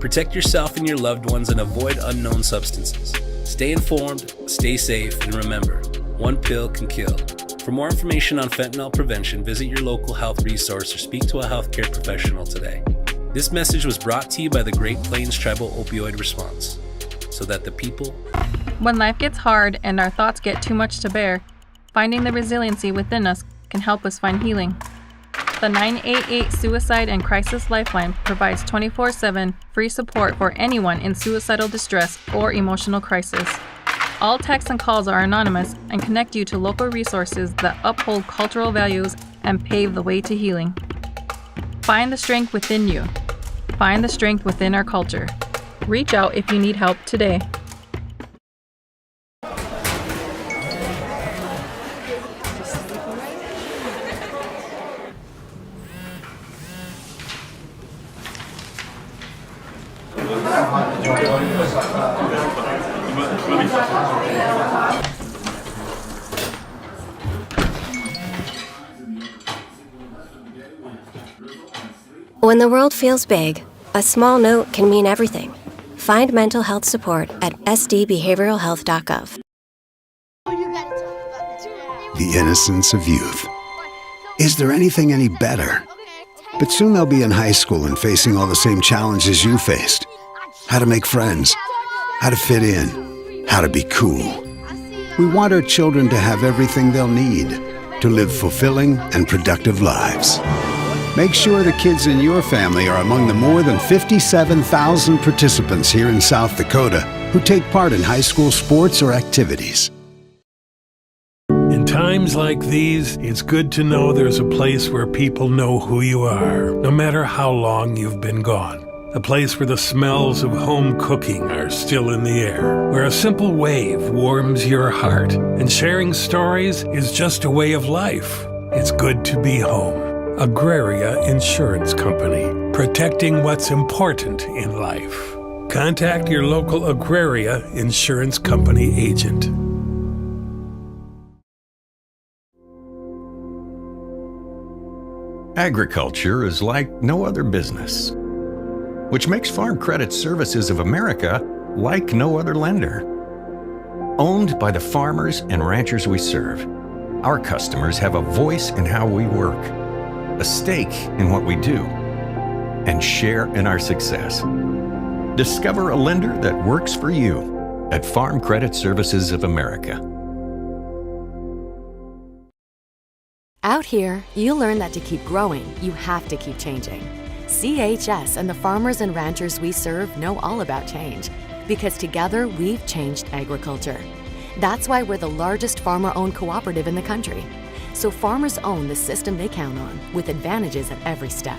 Protect yourself and your loved ones and avoid unknown substances. Stay informed, stay safe, and remember, one pill can kill. For more information on fentanyl prevention, visit your local health resource or speak to a healthcare professional today. This message was brought to you by the Great Plains Tribal Opioid Response, so that the people... When life gets hard and our thoughts get too much to bear, finding the resiliency within us can help us find healing. The 988 Suicide and Crisis Lifeline provides 24/7 free support for anyone in suicidal distress or emotional crisis. All texts and calls are anonymous and connect you to local resources that uphold cultural values and pave the way to healing. Find the strength within you. Find the strength within our culture. Reach out if you need help today. When the world feels big, a small note can mean everything. Find mental health support at sdbehavioralhealth.gov. The innocence of youth. Is there anything any better? But soon they'll be in high school and facing all the same challenges you faced. How to make friends, how to fit in, how to be cool. We want our children to have everything they'll need to live fulfilling and productive lives. Make sure the kids in your family are among the more than 57,000 participants here in South Dakota who take part in high school sports or activities. In times like these, it's good to know there's a place where people know who you are, no matter how long you've been gone. A place where the smells of home cooking are still in the air, where a simple wave warms your heart, and sharing stories is just a way of life. It's good to be home. Agraria Insurance Company, protecting what's important in life. Contact your local Agraria Insurance Company agent. Agriculture is like no other business, which makes Farm Credit Services of America like no other lender. Owned by the farmers and ranchers we serve, our customers have a voice in how we work, a stake in what we do, and share in our success. Discover a lender that works for you at Farm Credit Services of America. Out here, you'll learn that to keep growing, you have to keep changing. CHS and the farmers and ranchers we serve know all about change, because together we've changed agriculture. That's why we're the largest farmer-owned cooperative in the country. So farmers own the system they count on, with advantages at every step.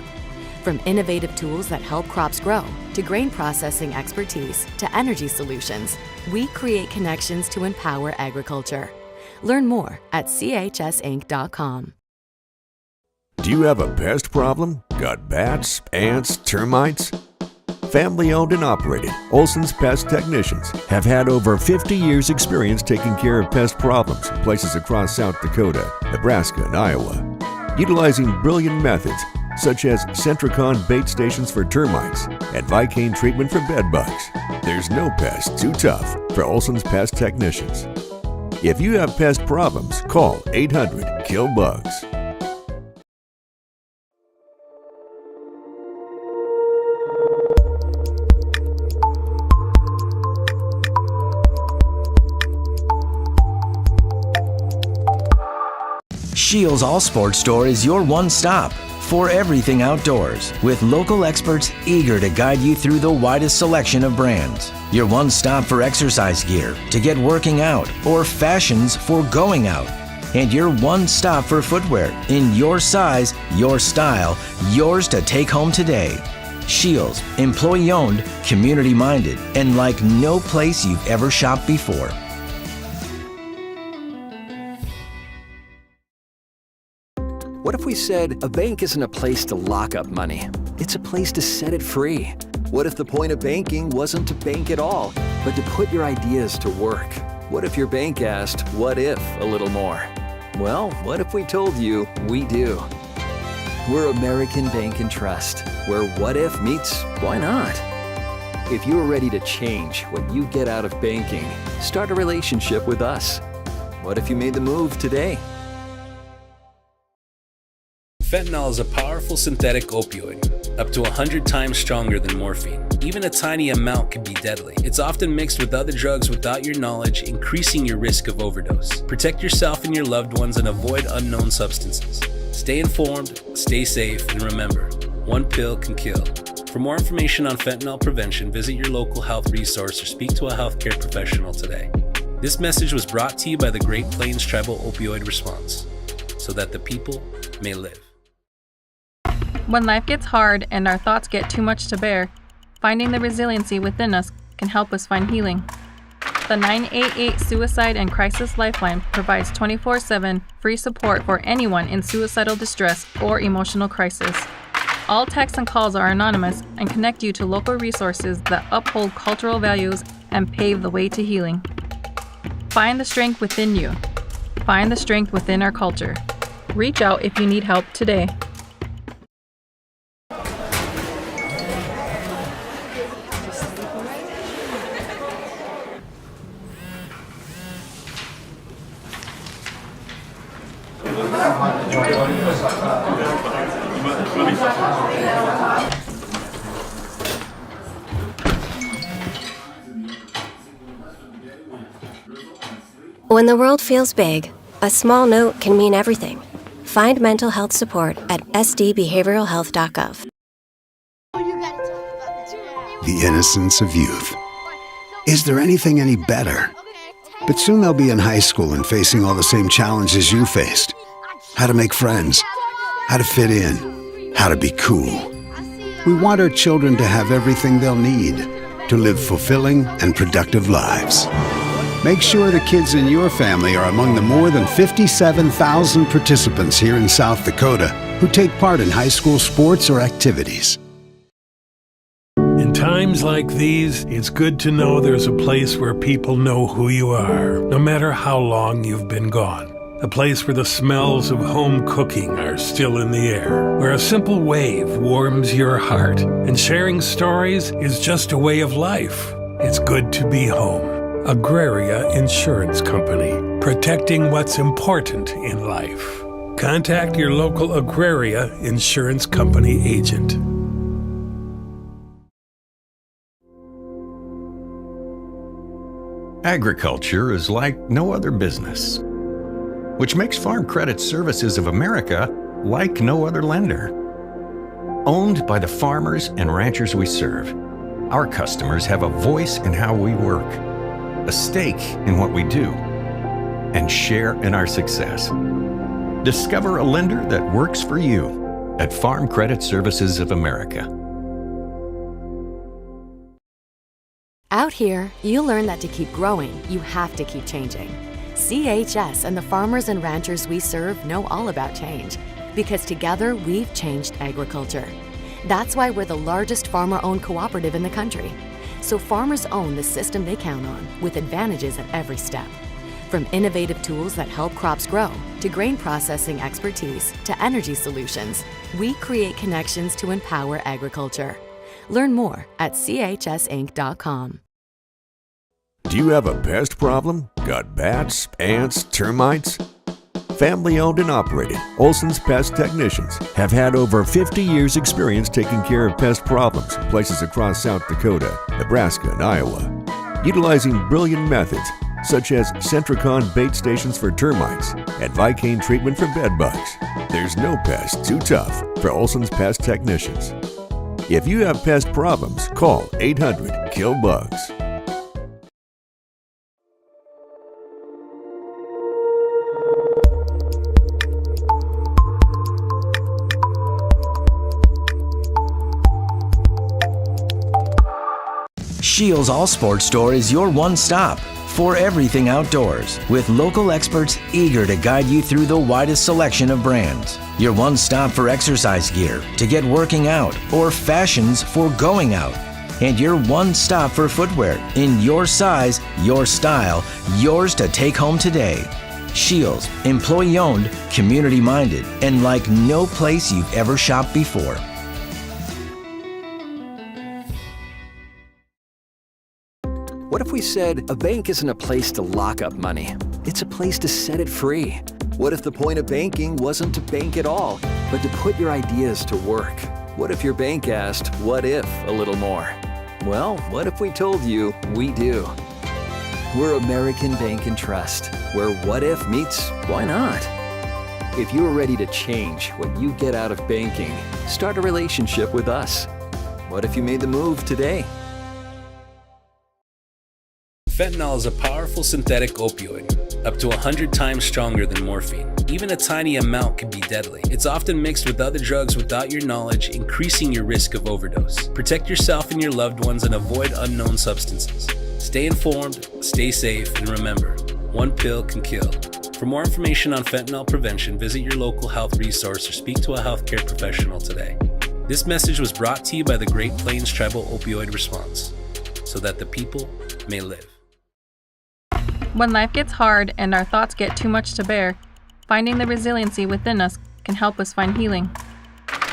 From innovative tools that help crops grow, to grain processing expertise, to energy solutions, we create connections to empower agriculture. Learn more at chsinc.com. Do you have a pest problem? Got bats, ants, termites? Family owned and operated, Olson's Pest Technicians have had over 50 years experience taking care of pest problems in places across South Dakota, Nebraska, and Iowa. Utilizing brilliant methods such as Centricon bait stations for termites and Vicane treatment for bed bugs, there's no pest too tough for Olson's Pest Technicians. If you have pest problems, call 800-KILL-BUGS. Shields All Sports Store is your one stop for everything outdoors, with local experts eager to guide you through the widest selection of brands. Your one stop for exercise gear to get working out or fashions for going out. And your one stop for footwear in your size, your style, yours to take home today. Shields, employee owned, community minded, and like no place you've ever shopped before. What if we said a bank isn't a place to lock up money? It's a place to set it free. What if the point of banking wasn't to bank at all, but to put your ideas to work? What if your bank asked, what if, a little more? Well, what if we told you we do? We're American Bank and Trust, where what if meets why not? If you're ready to change what you get out of banking, start a relationship with us. What if you made the move today? Fentanyl is a powerful synthetic opioid, up to 100 times stronger than morphine. Even a tiny amount can be deadly. It's often mixed with other drugs without your knowledge, increasing your risk of overdose. Protect yourself and your loved ones and avoid unknown substances. Stay informed, stay safe, and remember, one pill can kill. For more information on fentanyl prevention, visit your local health resource or speak to a healthcare professional today. This message was brought to you by the Great Plains Tribal Opioid Response, so that the people may live. When life gets hard and our thoughts get too much to bear, finding the resiliency within us can help us find healing. The 988 Suicide and Crisis Lifeline provides 24/7 free support for anyone in suicidal distress or emotional crisis. All texts and calls are anonymous and connect you to local resources that uphold cultural values and pave the way to healing. Find the strength within you. Find the strength within our culture. Reach out if you need help today. When the world feels big, a small note can mean everything. Find mental health support at sdbehavioralhealth.gov. The innocence of youth. Is there anything any better? But soon they'll be in high school and facing all the same challenges you faced. How to make friends, how to fit in, how to be cool. We want our children to have everything they'll need to live fulfilling and productive lives. Make sure the kids in your family are among the more than 57,000 participants here in South Dakota who take part in high school sports or activities. In times like these, it's good to know there's a place where people know who you are, no matter how long you've been gone. A place where the smells of home cooking are still in the air, where a simple wave warms your heart, and sharing stories is just a way of life. It's good to be home. Agraria Insurance Company, protecting what's important in life. Contact your local Agraria Insurance Company agent. Agriculture is like no other business, which makes Farm Credit Services of America like no other lender. Owned by the farmers and ranchers we serve, our customers have a voice in how we work, a stake in what we do, and share in our success. Discover a lender that works for you at Farm Credit Services of America. Out here, you learn that to keep growing, you have to keep changing. CHS and the farmers and ranchers we serve know all about change, because together we've changed agriculture. That's why we're the largest farmer-owned cooperative in the country. So farmers own the system they count on, with advantages at every step. From innovative tools that help crops grow, to grain processing expertise, to energy solutions, we create connections to empower agriculture. Learn more at chsinc.com. Do you have a pest problem? Got bats, ants, termites? Family owned and operated, Olson's Pest Technicians have had over 50 years experience taking care of pest problems in places across South Dakota, Nebraska, and Iowa. Utilizing brilliant methods such as Centricon bait stations for termites and Vicane treatment for bed bugs, there's no pest too tough for Olson's Pest Technicians. If you have pest problems, call 800-KILL-BUGS. Shields All Sports Store is your one stop for everything outdoors, with local experts eager to guide you through the widest selection of brands. Your one stop for exercise gear to get working out or fashions for going out. And your one stop for footwear in your size, your style, yours to take home today. Shields, employee owned, community minded, and like no place you've ever shopped before. we said a bank isn't a place to lock up money? It's a place to set it free. What if the point of banking wasn't to bank at all, but to put your ideas to work? What if your bank asked, what if, a little more? Well, what if we told you we do? We're American Bank and Trust, where what if meets why not? If you are ready to change what you get out of banking, start a relationship with us. What if you made the move today? Fentanyl is a powerful synthetic opioid, up to 100 times stronger than morphine. Even a tiny amount can be deadly. It's often mixed with other drugs without your knowledge, increasing your risk of overdose. Protect yourself and your loved ones and avoid unknown substances. Stay informed, stay safe, and remember, one pill can kill. For more information on fentanyl prevention, visit your local health resource or speak to a healthcare professional today. This message was brought to you by the Great Plains Tribal Opioid Response, so that the people may live. When life gets hard and our thoughts get too much to bear, finding the resiliency within us can help us find healing.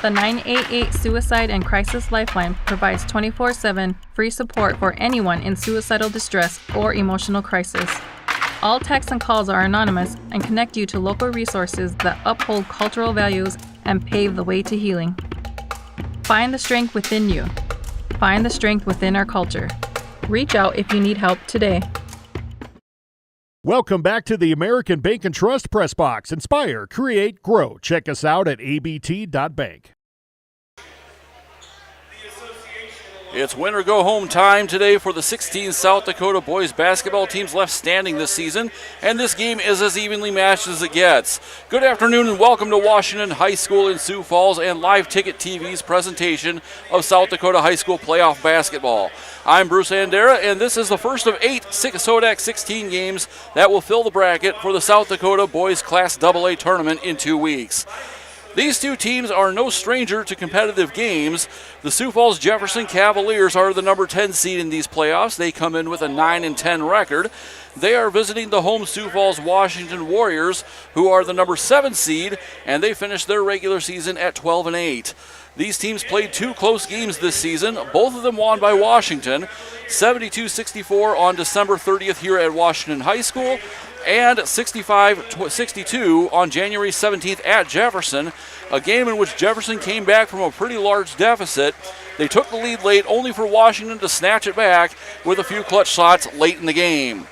The 988 Suicide and Crisis Lifeline provides 24/7 free support for anyone in suicidal distress or emotional crisis. All texts and calls are anonymous and connect you to local resources that uphold cultural values and pave the way to healing. Find the strength within you. Find the strength within our culture. Reach out if you need help today. Welcome back to the American Bank and Trust Press Box. Inspire, create, grow. Check us out at abt.bank. It's win or go home time today for the 16 South Dakota boys basketball teams left standing this season, and this game is as evenly matched as it gets. Good afternoon and welcome to Washington High School in Sioux Falls and Live Ticket TV's presentation of South Dakota High School playoff basketball. I'm Bruce Andera, and this is the first of 8 SoDak 16 games that will fill the bracket for the South Dakota boys Class AA tournament in 2 weeks. These two teams are no stranger to competitive games. The Sioux Falls Jefferson Cavaliers are the number 10 seed in these playoffs. They come in with a 9-10 record. They are visiting the home Sioux Falls Washington Warriors, who are the number 7 seed, and they finished their regular season at 12-8. These teams played 2 close games this season. Both of them won by Washington, 72-64 on December 30th here at Washington High School, and 65-62 on January 17th at Jefferson, a game in which Jefferson came back from a pretty large deficit. They took the lead late, only for Washington to snatch it back with a few clutch shots late in the game.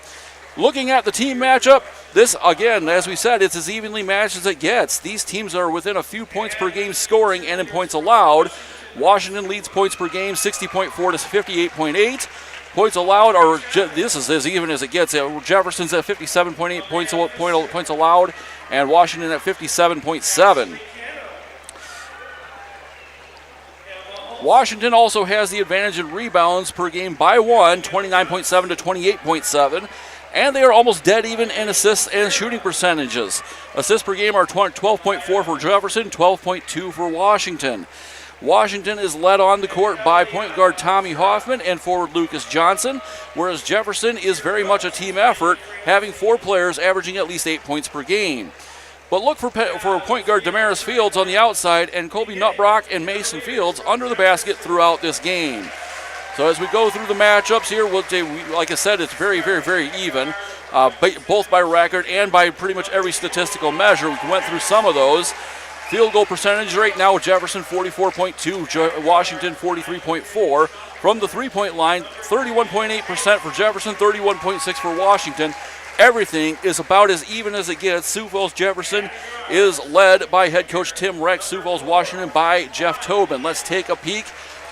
Looking at the team matchup, this, again, as we said, it's as evenly matched as it gets. These teams are within a few points per game scoring and in points allowed. Washington leads points per game 60.4 to 58.8. Points allowed are, this is as even as it gets. Jefferson's at 57.8 points allowed, and Washington at 57.7. Washington also has the advantage in rebounds per game by 1, 29.7 to 28.7. And they are almost dead even in assists and shooting percentages. Assists per game are 12.4 for Jefferson, 12.2 for Washington. Washington is led on the court by point guard Tommy Hoffman and forward Lucas Johnson, whereas Jefferson is very much a team effort, having 4 players averaging at least 8 points per game. But look for point guard Damaris Fields on the outside and Colby Nutbrock and Mason Fields under the basket throughout this game. So as we go through the matchups here, like I said, it's very, very, very even, both by record and by pretty much every statistical measure. We went through some of those. Field goal percentage right now, Jefferson 44.2, Washington 43.4. From the three-point line, 31.8% for Jefferson, 31.6 for Washington. Everything is about as even as it gets. Sioux Falls Jefferson is led by head coach Tim Rex, Sioux Falls Washington by Jeff Tobin. Let's take a peek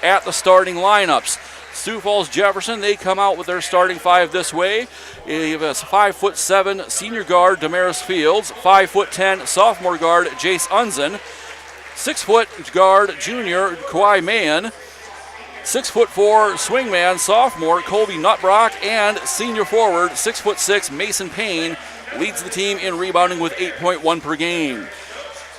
at the starting lineups. Sioux Falls Jefferson, they come out with their starting 5 this way. You have a 5'7" senior guard Damaris Fields, 5'10" sophomore guard Jace Unzen, 6' guard junior Kawhi Mahan, 6'4" swingman sophomore Colby Nutbrock, and senior forward 6'6" Mason Payne leads the team in rebounding with 8.1 per game.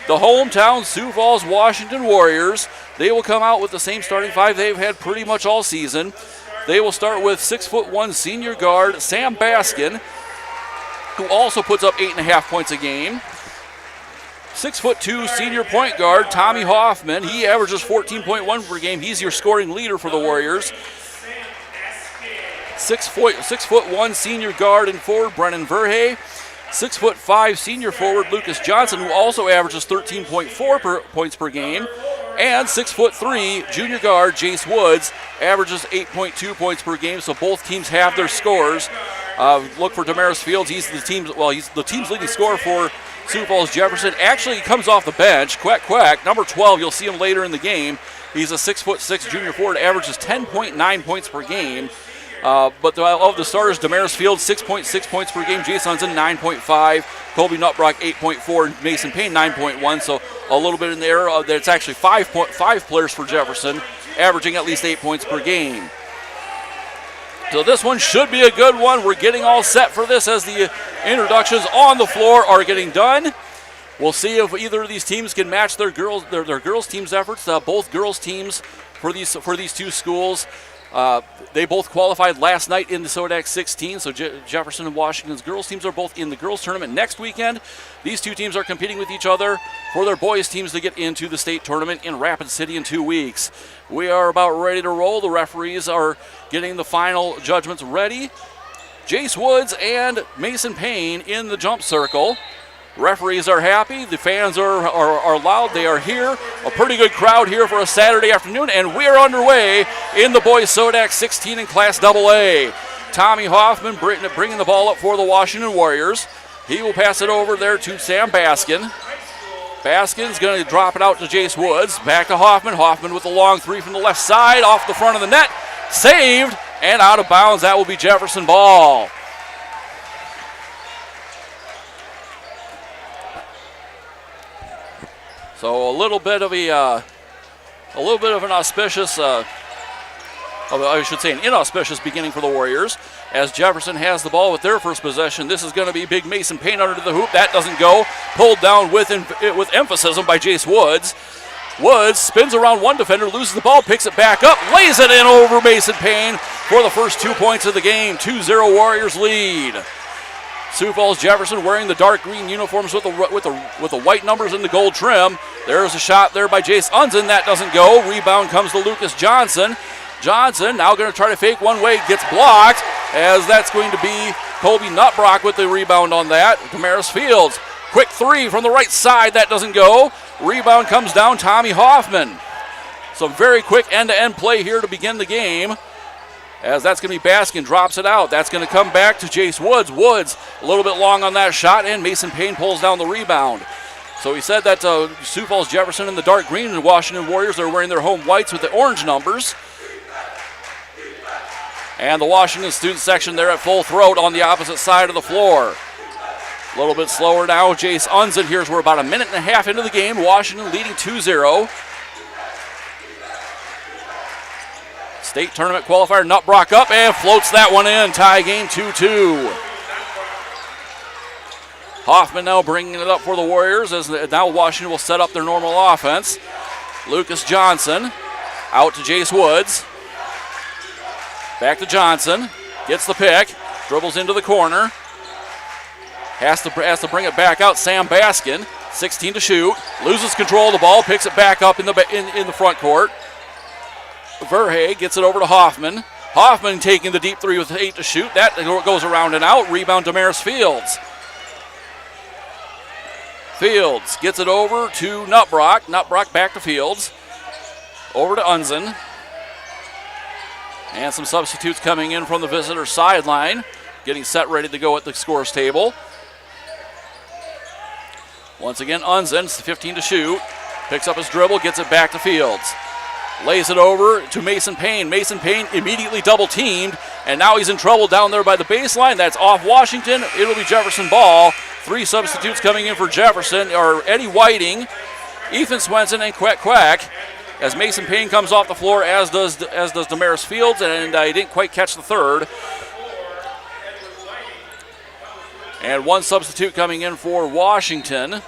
The hometown Sioux Falls Washington Warriors, they will come out with the same starting 5 they've had pretty much all season. They will start with 6'1" senior guard Sam Baskin, who also puts up 8.5 points a game. 6'2" senior point guard Tommy Hoffman. He averages 14.1 per game. He's your scoring leader for the Warriors. 6'1" senior guard and forward Brennan Verhey. 6'5" senior forward Lucas Johnson, who also averages 13.4 points per game. And 6'3" junior guard Jace Woods averages 8.2 points per game. So both teams have their scores. Look for Damaris Fields. He's the team's leading scorer for Sioux Falls Jefferson. Actually, he comes off the bench. Quack, number 12. You'll see him later in the game. He's a 6'6" junior forward, averages 10.9 points per game. But of the starters, Damaris Fields, 6.6 points per game. Jace Unson, 9.5. Colby Nutbrock, 8.4. And Mason Payne, 9.1. So a little bit in there. It's actually 5 players for Jefferson, averaging at least 8 points per game. So this one should be a good one. We're getting all set for this as the introductions on the floor are getting done. We'll see if either of these teams can match their girls team's efforts. Both girls teams for these two schools, they both qualified last night in the SoDak 16. So Jefferson and Washington's girls teams are both in the girls tournament next weekend. These two teams are competing with each other for their boys teams to get into the state tournament in Rapid City in 2 weeks. We are about ready to roll. The referees are getting the final judgments ready. Jace Woods and Mason Payne in the jump circle. Referees are happy. The fans are loud. They are here. A pretty good crowd here for a Saturday afternoon, and we are underway in the boys SoDak 16 in Class AA. Tommy Hoffman bringing the ball up for the Washington Warriors. He will pass it over there to Sam Baskin. Baskin's going to drop it out to Jace Woods. Back to Hoffman. Hoffman with a long three from the left side off the front of the net. Saved and out of bounds. That will be Jefferson ball. So a little bit of an auspicious, I should say an inauspicious beginning for the Warriors as Jefferson has the ball with their first possession. This is going to be big Mason Payne under the hoop. That doesn't go. Pulled down with emphasis by Jace Woods. Woods spins around one defender, loses the ball, picks it back up, lays it in over Mason Payne for the first 2 points of the game. 2-0 Warriors lead. Sioux Falls Jefferson wearing the dark green uniforms with the white numbers and the gold trim. There's a shot there by Jace Unson. That doesn't go. Rebound comes to Lucas Johnson. Johnson now going to try to fake one way. Gets blocked as that's going to be Colby Nutbrock with the rebound on that. Damaris Fields. Quick three from the right side. That doesn't go. Rebound comes down Tommy Hoffman. Some very quick end-to-end play here to begin the game. As that's going to be Baskin, drops it out. That's going to come back to Jace Woods. Woods a little bit long on that shot, and Mason Payne pulls down the rebound. So he said that Sioux Falls Jefferson in the dark green and Washington Warriors are wearing their home whites with the orange numbers. And the Washington student section there at full throat on the opposite side of the floor. A little bit slower now. Jace Unson. Here's we're about a minute and a half into the game. Washington leading 2-0. State tournament qualifier, Nutbrock up and floats that one in. Tie game 2-2. Hoffman now bringing it up for the Warriors as now Washington will set up their normal offense. Lucas Johnson out to Jace Woods. Back to Johnson. Gets the pick. Dribbles into the corner. Has to bring it back out. Sam Baskin, 16 to shoot. Loses control of the ball. Picks it back up in the front court. Verhey gets it over to Hoffman. Hoffman taking the deep three with 8 to shoot. That goes around and out. Rebound Damaris Fields. Fields gets it over to Nutbrock. Nutbrock back to Fields. Over to Unson. And some substitutes coming in from the visitor sideline. Getting set, ready to go at the scores table. Once again, Unson, 15 to shoot. Picks up his dribble, gets it back to Fields. Lays it over to Mason Payne. Mason Payne immediately double teamed, and now he's in trouble down there by the baseline. That's off Washington. It'll be Jefferson ball. 3 substitutes coming in for Jefferson are Eddie Whiting, Ethan Swenson, and Quack. As Mason Payne comes off the floor, as does Damaris Fields, and I didn't quite catch the third. And 1 substitute coming in for Washington.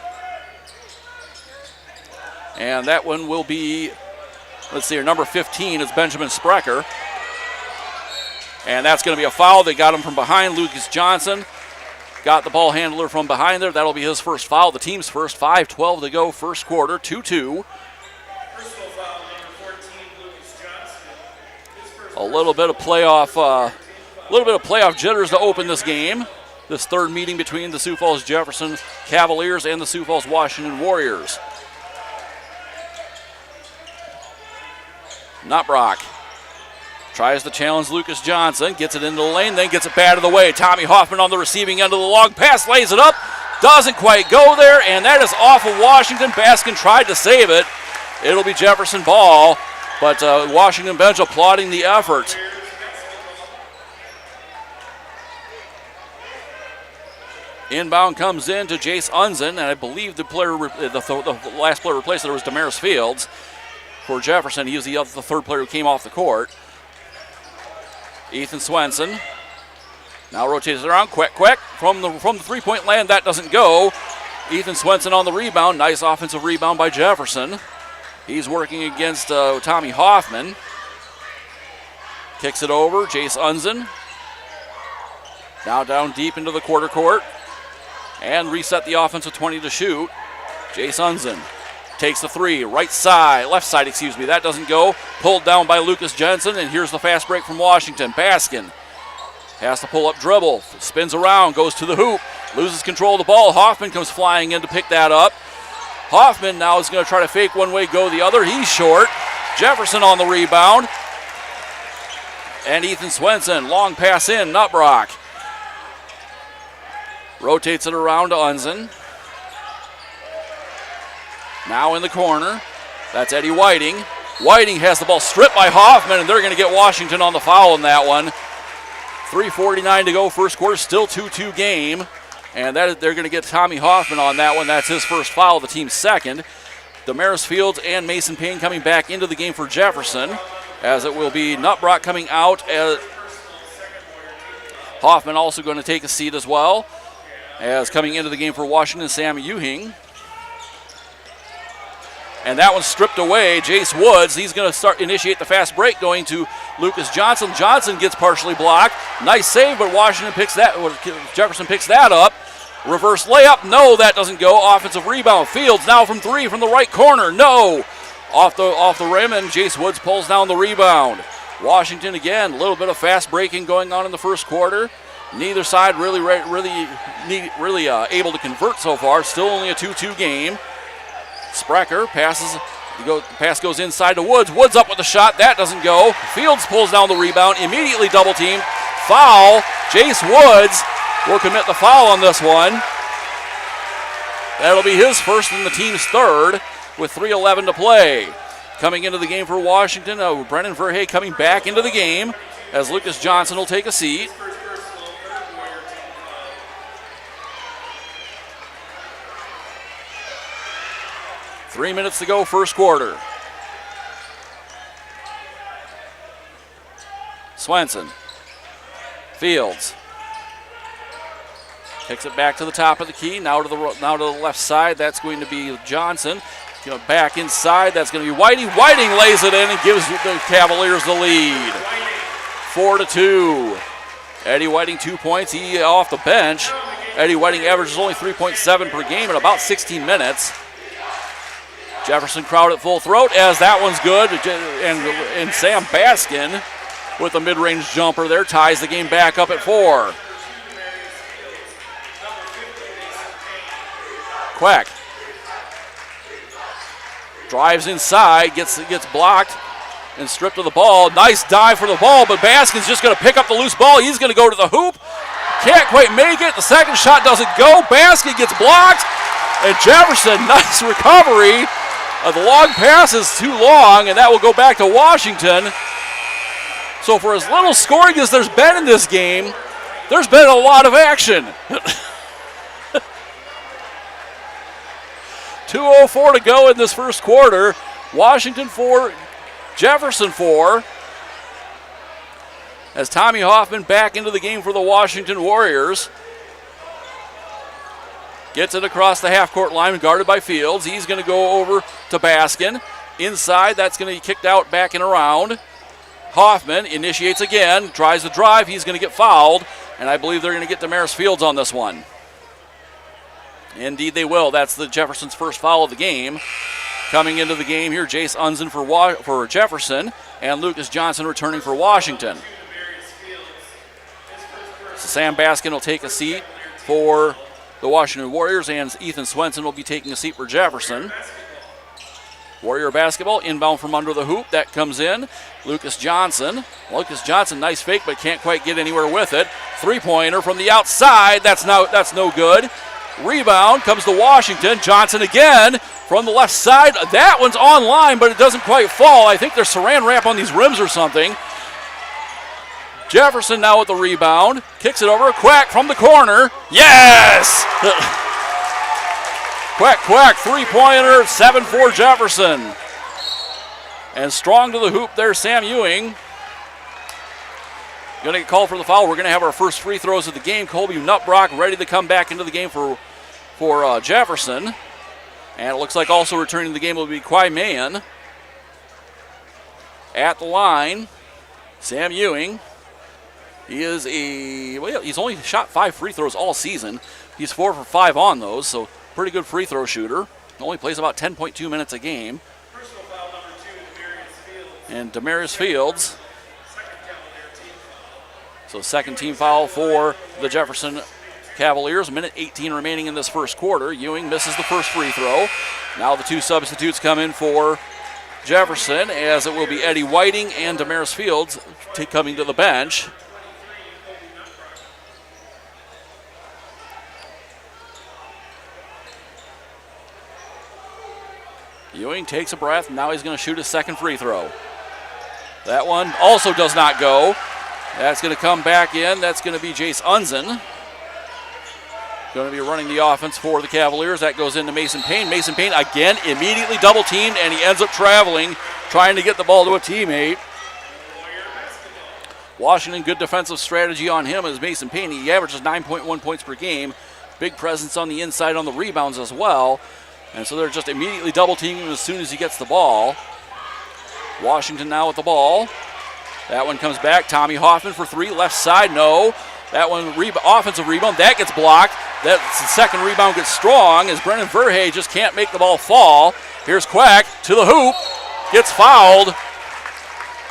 And that one will be, let's see here, number 15 is Benjamin Sprecher. And that's going to be a foul. They got him from behind. Lucas Johnson got the ball handler from behind there. That'll be his first foul, the team's first. 5:12 to go, first quarter, 2-2. A little bit of playoff A little bit of playoff jitters to open this game. This third meeting between the Sioux Falls Jefferson Cavaliers and the Sioux Falls Washington Warriors. Nutbrock tries to challenge Lucas Johnson, gets it into the lane, then gets it batted away. Tommy Hoffman on the receiving end of the long pass, lays it up, doesn't quite go there, and that is off of Washington. Baskin tried to save it. It'll be Jefferson ball, but Washington bench applauding the effort. Inbound comes in to Jace Unzen, and I believe the last player replaced there was Damaris Fields for Jefferson. He was the third player who came off the court. Ethan Swenson now rotates it around. Quick from the three-point land. That doesn't go. Ethan Swenson on the rebound. Nice offensive rebound by Jefferson. He's working against Tommy Hoffman. Kicks it over. Jace Unzen. Now down deep into the quarter court. And reset the offense with 20 to shoot. Jace Unzen takes the three. Left side, that doesn't go. Pulled down by Lucas Jensen, and here's the fast break from Washington. Baskin has to pull up dribble. Spins around, goes to the hoop. Loses control of the ball. Hoffman comes flying in to pick that up. Hoffman now is going to try to fake one way, go the other. He's short. Jefferson on the rebound. And Ethan Swenson, long pass in, Nutbrock. Rotates it around to Unzen. Now in the corner. That's Eddie Whiting. Whiting has the ball stripped by Hoffman, and they're going to get Washington on the foul in that one. 3:49 to go, first quarter, still 2-2 game. And they're going to get Tommy Hoffman on that one. That's his first foul, the team's second. Damaris Fields and Mason Payne coming back into the game for Jefferson, as it will be Nutbrock coming out. Hoffman also going to take a seat as well. As coming into the game for Washington, Sam Uhing. And that one's stripped away. Jace Woods, he's going to initiate the fast break going to Lucas Johnson. Johnson gets partially blocked. Nice save, but Jefferson picks that up. Reverse layup, no, that doesn't go. Offensive rebound. Fields now from three from the right corner, no. Off the rim, and Jace Woods pulls down the rebound. Washington again, a little bit of fast breaking going on in the first quarter. Neither side really able to convert so far. Still only a 2-2 game. Sprecher passes. Pass goes inside to Woods. Woods up with the shot. That doesn't go. Fields pulls down the rebound. Immediately double teamed. Foul. Jace Woods will commit the foul on this one. That'll be his first and the team's third with 3:11 to play. Coming into the game for Washington, Brennan Verhey coming back into the game as Lucas Johnson will take a seat. Three minutes to go, first quarter. Swenson. Fields. Kicks it back to the top of the key. Now to the left side. That's going to be Johnson. Back inside. That's going to be Whiting. Whiting lays it in and gives the Cavaliers the lead. 4-2. Eddie Whiting 2 points. He off the bench. Eddie Whiting averages only 3.7 per game in about 16 minutes. Jefferson crowd at full throat as that one's good. And Sam Baskin with a mid-range jumper there ties the game back up at 4. Quack drives inside, gets blocked and stripped of the ball. Nice dive for the ball, but Baskin's just going to pick up the loose ball. He's going to go to the hoop. Can't quite make it. The second shot doesn't go. Baskin gets blocked. And Jefferson, nice recovery. The long pass is too long, and that will go back to Washington. So for as little scoring as there's been in this game, there's been a lot of action. 2:04 to go in this first quarter. Washington 4, Jefferson 4. As Tommy Hoffman back into the game for the Washington Warriors. Gets it across the half-court line, guarded by Fields. He's going to go over to Baskin. Inside, that's going to be kicked out back and around. Hoffman initiates again, tries to drive. He's going to get fouled, and I believe they're going to get Damaris Fields on this one. Indeed, they will. That's the Jefferson's first foul of the game. Coming into the game here, Jace Unzen for Jefferson, and Lucas Johnson returning for Washington. Sam Baskin will take a seat for the Washington Warriors, and Ethan Swenson will be taking a seat for Jefferson. Warrior basketball, inbound from under the hoop. That comes in. Lucas Johnson, nice fake, but can't quite get anywhere with it. Three-pointer from the outside. That's no good. Rebound comes to Washington. Johnson again from the left side. That one's online, but it doesn't quite fall. I think there's saran wrap on these rims or something. Jefferson now with the rebound. Kicks it over. Quack from the corner. Yes! Quack, three-pointer, 7-4 Jefferson. And strong to the hoop there, Sam Ewing. Going to get called for the foul. We're going to have our first free throws of the game. Colby Nutbrock ready to come back into the game for Jefferson. And it looks like also returning to the game will be Quai Mayan. At the line, Sam Ewing. He's only shot 5 free throws all season. He's 4 for 5 on those, so pretty good free throw shooter. Only plays about 10.2 minutes a game. Personal foul number 2, And Demarius Fields. So second team foul for the Jefferson Cavaliers. 1:18 remaining in this first quarter. Ewing misses the first free throw. Now the two substitutes come in for Jefferson, as it will be Eddie Whiting and Demarius Fields coming to the bench. Ewing takes a breath, and now he's going to shoot his second free throw. That one also does not go. That's going to come back in. That's going to be Jace Unzen. Going to be running the offense for the Cavaliers. That goes into Mason Payne. Mason Payne again immediately double teamed, and he ends up traveling, trying to get the ball to a teammate. Washington, good defensive strategy on him as Mason Payne. He averages 9.1 points per game. Big presence on the inside on the rebounds as well. And so they're just immediately double teaming him as soon as he gets the ball. Washington now with the ball. That one comes back. Tommy Hoffman for 3. Left side, no. That one, offensive rebound. That gets blocked. That second rebound gets strong as Brennan Verhey just can't make the ball fall. Here's Quack to the hoop. Gets fouled.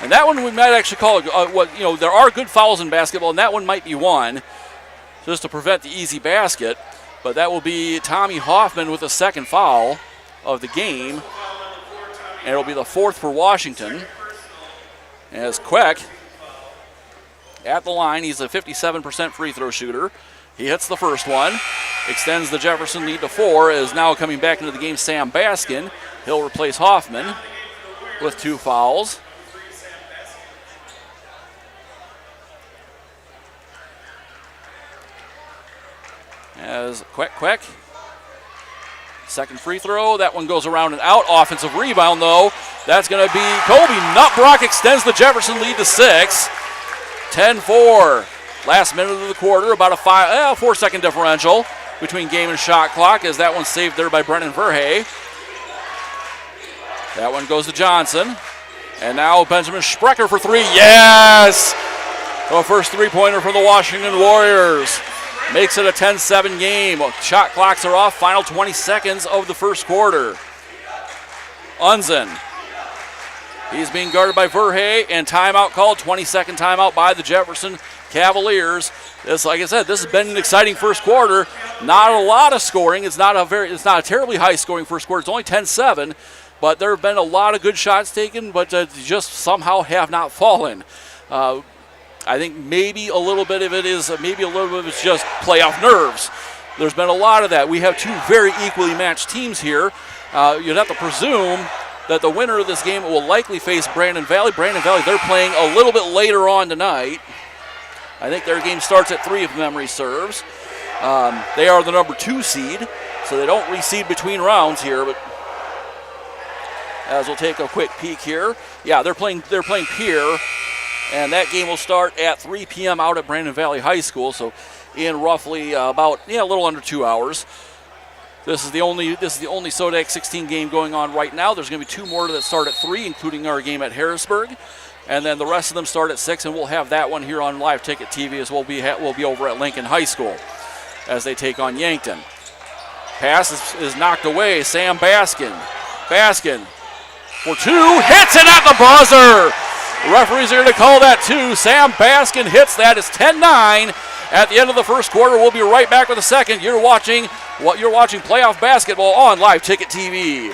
And that one we might actually call it, there are good fouls in basketball, and that one might be one, just to prevent the easy basket. But that will be Tommy Hoffman with the second foul of the game. And it'll be the fourth for Washington. As Quack at the line, he's a 57% free throw shooter. He hits the first one, extends the Jefferson lead to 4, is now coming back into the game Sam Baskin. He'll replace Hoffman with 2 fouls. As Quack, second free throw, that one goes around and out. Offensive rebound though, that's going to be Colby Nutbrock, extends the Jefferson lead to 6. 10-4, last minute of the quarter, about a 4-second differential between game and shot clock, as that one's saved there by Brennan Verhey. That one goes to Johnson, and now Benjamin Sprecher for 3, yes! The first three-pointer for the Washington Warriors. Makes it a 10-7 game. Shot clocks are off. Final 20 seconds of the first quarter. Unzen. He's being guarded by Verhey, and timeout called. 20-second timeout by the Jefferson Cavaliers. This, like I said, this has been an exciting first quarter. Not a lot of scoring. It's not a terribly high-scoring first quarter. It's only 10-7, but there have been a lot of good shots taken, but just somehow have not fallen. I think maybe a little bit of it is just playoff nerves. There's been a lot of that. We have 2 very equally matched teams here. You'd have to presume that the winner of this game will likely face Brandon Valley. Brandon Valley, they're playing a little bit later on tonight. I think their game starts at 3 if memory serves. They are the number 2 seed, so they don't reseed between rounds here. But as we'll take a quick peek here, yeah, they're playing Pierre. And that game will start at 3 p.m. out at Brandon Valley High School, so in roughly a little under 2 hours. This is the only SoDak 16 game going on right now. There's going to be 2 more that start at 3, including our game at Harrisburg, and then the rest of them start at 6. And we'll have that one here on Live Ticket TV as we'll be over at Lincoln High School as they take on Yankton. Pass is knocked away. Sam Baskin for 2, hits it at the buzzer. The referees are going to call that 2. Sam Baskin hits that. It's 10-9 at the end of the first quarter. We'll be right back with the second. You're watching playoff basketball on Live Ticket TV.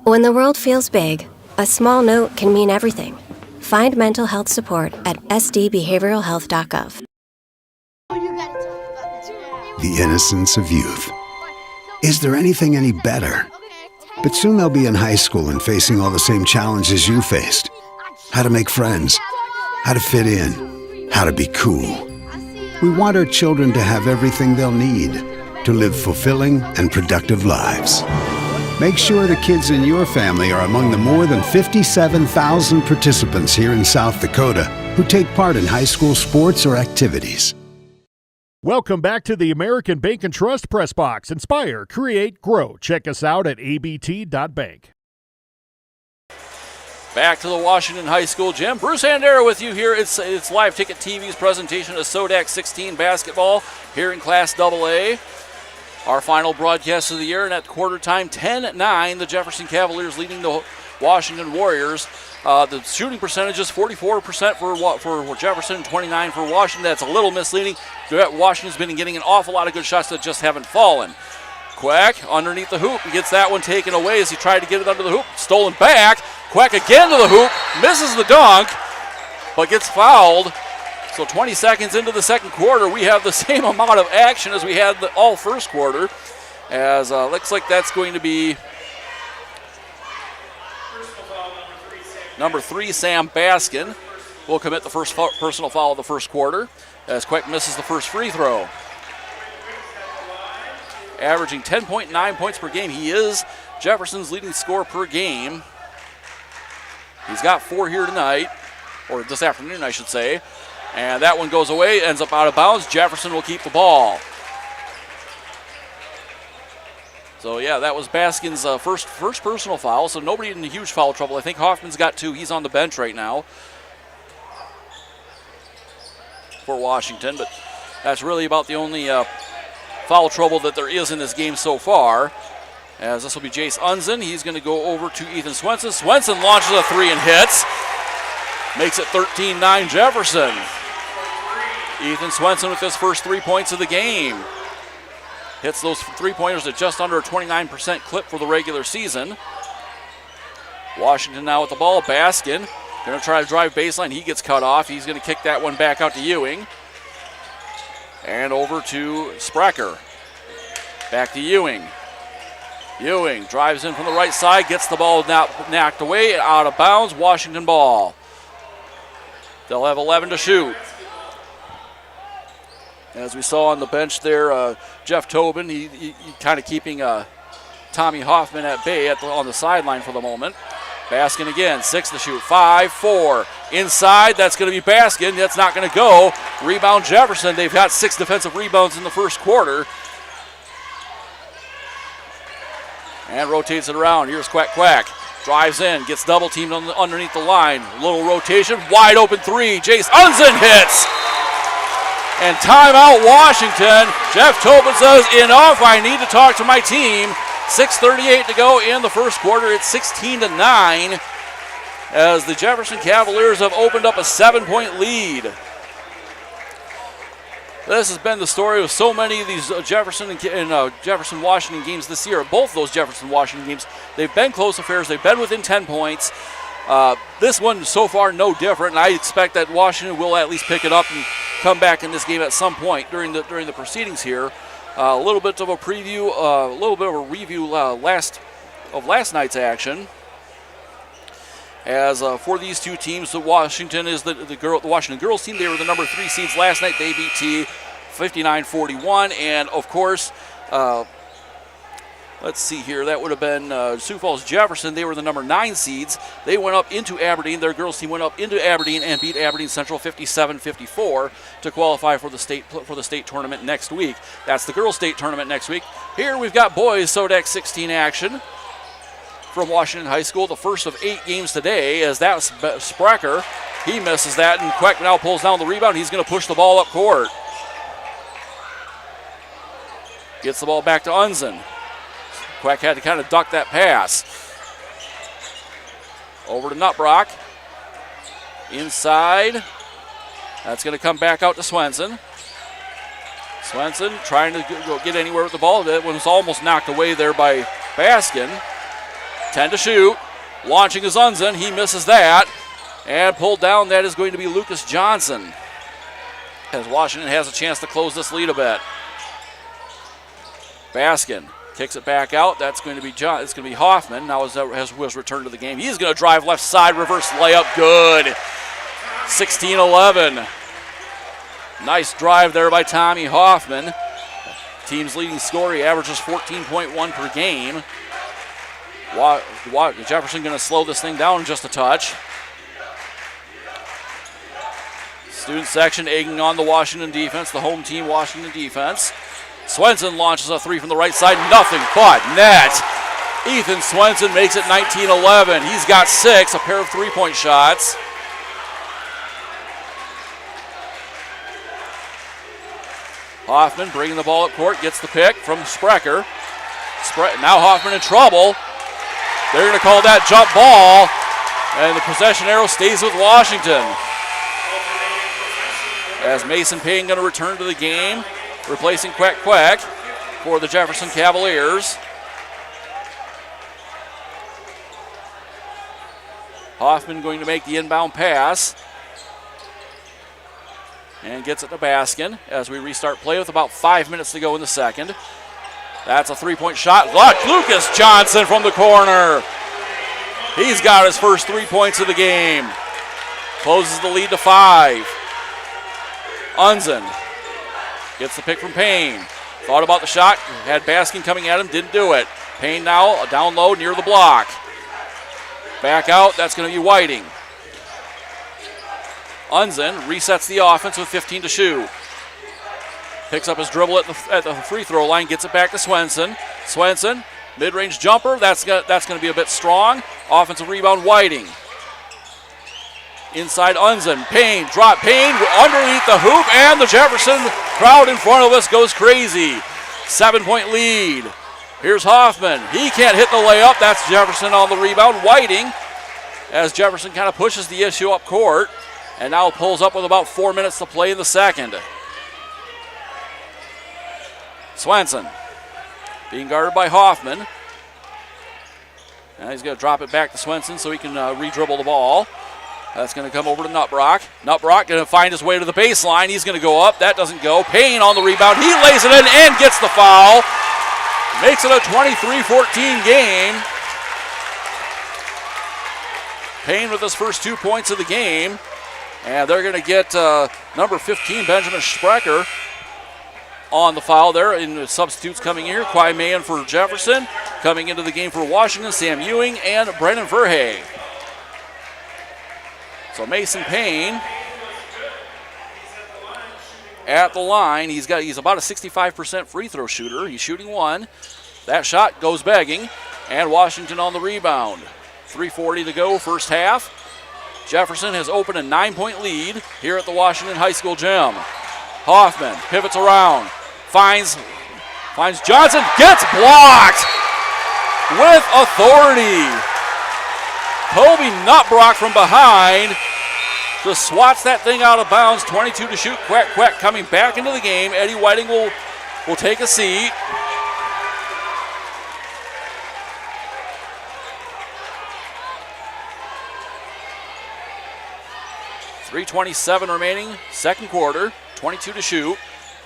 When the world feels big, a small note can mean everything. Find mental health support at sdbehavioralhealth.gov. The innocence of youth. Is there anything any better? But soon they'll be in high school and facing all the same challenges you faced. How to make friends, how to fit in, how to be cool. We want our children to have everything they'll need to live fulfilling and productive lives. Make sure the kids in your family are among the more than 57,000 participants here in South Dakota who take part in high school sports or activities. Welcome back to the American Bank and Trust Press Box. Inspire, create, grow. Check us out at abt.bank. Back to the Washington High School gym. Bruce Handera with you here. It's Live Ticket TV's presentation of SoDak 16 basketball here in Class AA. Our final broadcast of the year, and at quarter time, 10-9, the Jefferson Cavaliers leading the Washington Warriors. The shooting percentage is 44% for Jefferson, 29% for Washington. That's a little misleading. Washington's been getting an awful lot of good shots that just haven't fallen. Quack underneath the hoop. He gets that one taken away as he tried to get it under the hoop. Stolen back. Quack again to the hoop. Misses the dunk, but gets fouled. So 20 seconds into the second quarter, we have the same amount of action as we had all first quarter. As looks like that's going to be number 3, Sam Baskin, will commit the first personal foul of the first quarter as Quack misses the first free throw. Averaging 10.9 points per game. He is Jefferson's leading scorer per game. He's got 4 here tonight, or this afternoon, I should say. And that one goes away, ends up out of bounds. Jefferson will keep the ball. So, yeah, that was Baskin's first personal foul, so nobody in huge foul trouble. I think Hoffman's got 2. He's on the bench right now for Washington, but that's really about the only foul trouble that there is in this game so far. As this will be Jace Unzen. He's going to go over to Ethan Swenson. Swenson launches a 3 and hits. Makes it 13-9 Jefferson. Ethan Swenson with his first 3 points of the game. Hits those 3-pointers at just under a 29% clip for the regular season. Washington now with the ball. Baskin going to try to drive baseline. He gets cut off. He's going to kick that one back out to Ewing. And over to Sprecher. Back to Ewing. Ewing drives in from the right side. Gets the ball knocked away. Out of bounds. Washington ball. They'll have 11 to shoot. As we saw on the bench there, Jeff Tobin, he kind of keeping Tommy Hoffman at bay on the sideline for the moment. Baskin again, 6 to shoot, 5, 4. Inside, that's going to be Baskin. That's not going to go. Rebound Jefferson. They've got 6 defensive rebounds in the first quarter. And rotates it around. Here's Quack. Drives in, gets double teamed underneath the line. Little rotation, wide open 3. Jace Unzen hits. And timeout Washington. Jeff Tobin says, enough, I need to talk to my team. 6:38 to go in the first quarter. It's 16-9 as the Jefferson Cavaliers have opened up a 7-point lead. This has been the story of so many of these Jefferson-Washington games this year. Both those Jefferson-Washington games, they've been close affairs. They've been within 10 points. This one so far no different, and I expect that Washington will at least pick it up and come back in this game at some point during the proceedings here. A little bit of a preview, a little bit of a review of last night's action. As for these two teams, the Washington is the Washington girls team. They were the number 3 seeds last night. They beat T 59-41, and of course, let's see here. That would have been Sioux Falls Jefferson. They were the number 9 seeds. They went up into Aberdeen. Their girls team went up into Aberdeen and beat Aberdeen Central 57-54 to qualify for the state tournament next week. That's the girls' state tournament next week. Here we've got boys SoDak 16 action. from Washington High School, the first of 8 games today, as that's Sprecher. He misses that, and Queck now pulls down the rebound. He's going to push the ball up court. Gets the ball back to Unzen. Queck had to kind of duck that pass. Over to Nutbrock. Inside. That's going to come back out to Swenson. Swenson trying to go get anywhere with the ball. That one was almost knocked away there by Baskin. 10 to shoot. Launching is Unzen. He misses that. And pulled down, that is going to be Lucas Johnson. As Washington has a chance to close this lead a bit. Baskin kicks it back out. That's going to be it's going to be Hoffman. Now has returned to the game. He's going to drive left side, reverse layup. Good. 16-11. Nice drive there by Tommy Hoffman. Team's leading scorer. He averages 14.1 per game. Jefferson going to slow this thing down just a touch. Student section egging on the Washington defense, the home team Washington defense. Swenson launches a 3 from the right side, nothing but net. Ethan Swenson makes it 19-11. He's got 6, a pair of 3-point shots. Hoffman bringing the ball up court, gets the pick from Sprecher. Now Hoffman in trouble. They're going to call that jump ball, and the possession arrow stays with Washington. As Mason Payne going to return to the game, replacing Queck for the Jefferson Cavaliers. Hoffman going to make the inbound pass. And gets it to Baskin as we restart play with about 5 minutes to go in the second. That's a 3-point shot. Lucas Johnson from the corner. He's got his first 3 points of the game. Closes the lead to 5. Unzen gets the pick from Payne. Thought about the shot, had Baskin coming at him, didn't do it. Payne now down low near the block. Back out, that's going to be Whiting. Unzen resets the offense with 15 to shoot. Picks up his dribble at the free throw line, gets it back to Swenson. Swenson, mid-range jumper, that's going to be a bit strong. Offensive rebound, Whiting. Inside Unzen, Payne, drop Payne underneath the hoop, and the Jefferson crowd in front of us goes crazy. 7-point lead. Here's Hoffman. He can't hit the layup. That's Jefferson on the rebound. Whiting, as Jefferson kind of pushes the issue up court, and now pulls up with about 4 minutes to play in the second. Swenson being guarded by Hoffman. And he's going to drop it back to Swenson so he can re-dribble the ball. That's going to come over to Nutbrock. Nutbrock going to find his way to the baseline. He's going to go up. That doesn't go. Payne on the rebound. He lays it in and gets the foul. Makes it a 23-14 game. Payne with his first 2 points of the game. And they're going to get number 15, Benjamin Sprecher, on the foul there. And the substitutes coming here, Quai Mayen for Jefferson. Coming into the game for Washington, Sam Ewing and Brennan Verhey. So Mason Payne at the line. He's about a 65% free throw shooter. He's shooting 1. That shot goes begging. And Washington on the rebound. 3:40 to go, first half. Jefferson has opened a 9-point lead here at the Washington High School gym. Hoffman pivots around, finds Johnson, gets blocked with authority. Kobe Nutbrock from behind just swats that thing out of bounds. 22 to shoot. Queck coming back into the game. Eddie Whiting will take a seat. .327 remaining, second quarter, 22 to shoot.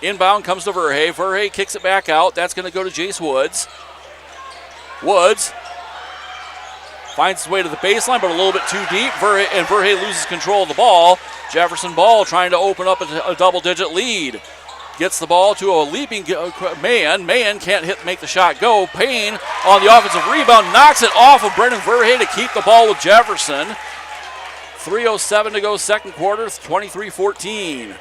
Inbound comes to Verhey. Verhey kicks it back out. That's going to go to Jace Woods. Woods finds his way to the baseline, but a little bit too deep. Verhey loses control of the ball. Jefferson Ball trying to open up a double-digit lead. Gets the ball to a leaping Mayen. Mayen can't make the shot go. Payne on the offensive rebound knocks it off of Brendan Verhey to keep the ball with Jefferson. 3:07 to go, second quarter, 23-14.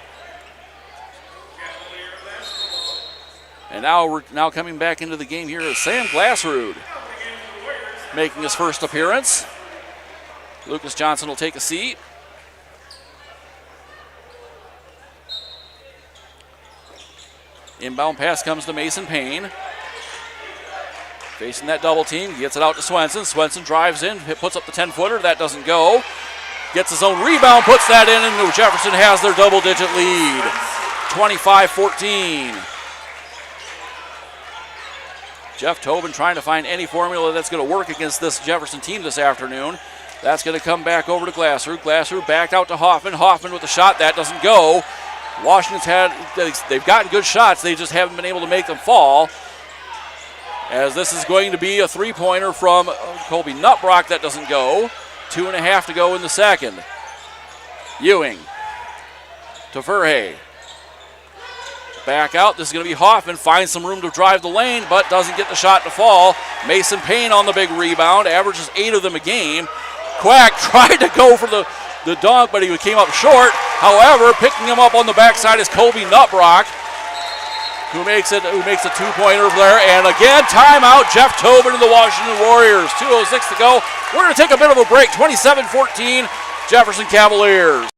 And now we're coming back into the game here is Sam Glassrud. making his first appearance. Lucas Johnson will take a seat. Inbound pass comes to Mason Payne. Facing that double team, gets it out to Swenson. Swenson drives in, puts up the 10-footer. That doesn't go. Gets his own rebound, puts that in, and Jefferson has their double-digit lead. 25-14. Jeff Tobin trying to find any formula that's going to work against this Jefferson team this afternoon. That's going to come back over to Glasser. Glasser back out to Hoffman. Hoffman with a shot. That doesn't go. Washington's they've gotten good shots. They just haven't been able to make them fall. As this is going to be a three-pointer from Colby Nutbrock. That doesn't go. 2.5 to go in the second. Ewing to Verhey. Back out. This is going to be Hoffman. Finds some room to drive the lane, but doesn't get the shot to fall. Mason Payne on the big rebound. Averages 8 of them a game. Quack tried to go for the dunk, but he came up short. However, picking him up on the backside is Colby Nutbrock, who makes a two-pointer there. And again, timeout. Jeff Tobin and the Washington Warriors. 2:06 to go. We're going to take a bit of a break. 27-14, Jefferson Cavaliers.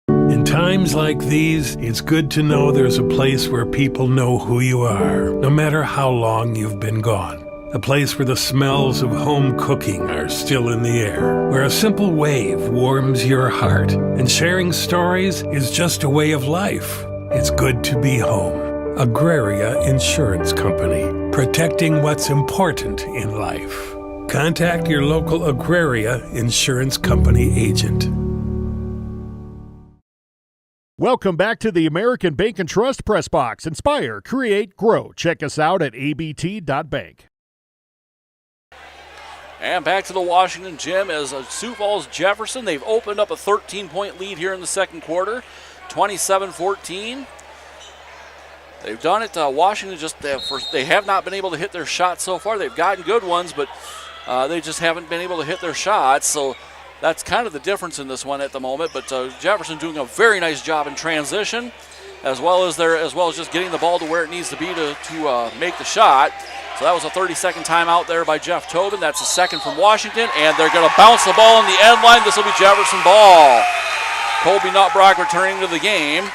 In times like these, it's good to know there's a place where people know who you are, no matter how long you've been gone. A place where the smells of home cooking are still in the air, where a simple wave warms your heart, and sharing stories is just a way of life. It's good to be home. Agraria Insurance Company, protecting what's important in life. Contact your local Agraria Insurance Company agent. Welcome back to the American Bank and Trust Press Box. Inspire, create, grow. Check us out at abt.bank. And back to the Washington gym as Sioux Falls Jefferson. They've opened up a 13-point lead here in the second quarter, 27-14. They've done it. Washington they have not been able to hit their shots so far. They've gotten good ones, but they just haven't been able to hit their shots. So that's kind of the difference in this one at the moment. But Jefferson doing a very nice job in transition, as well as just getting the ball to where it needs to be to make the shot. So that was a 30-second timeout there by Jeff Tobin. That's a second from Washington, and they're going to bounce the ball on the end line. This will be Jefferson ball. Colby Nutbrock returning to the game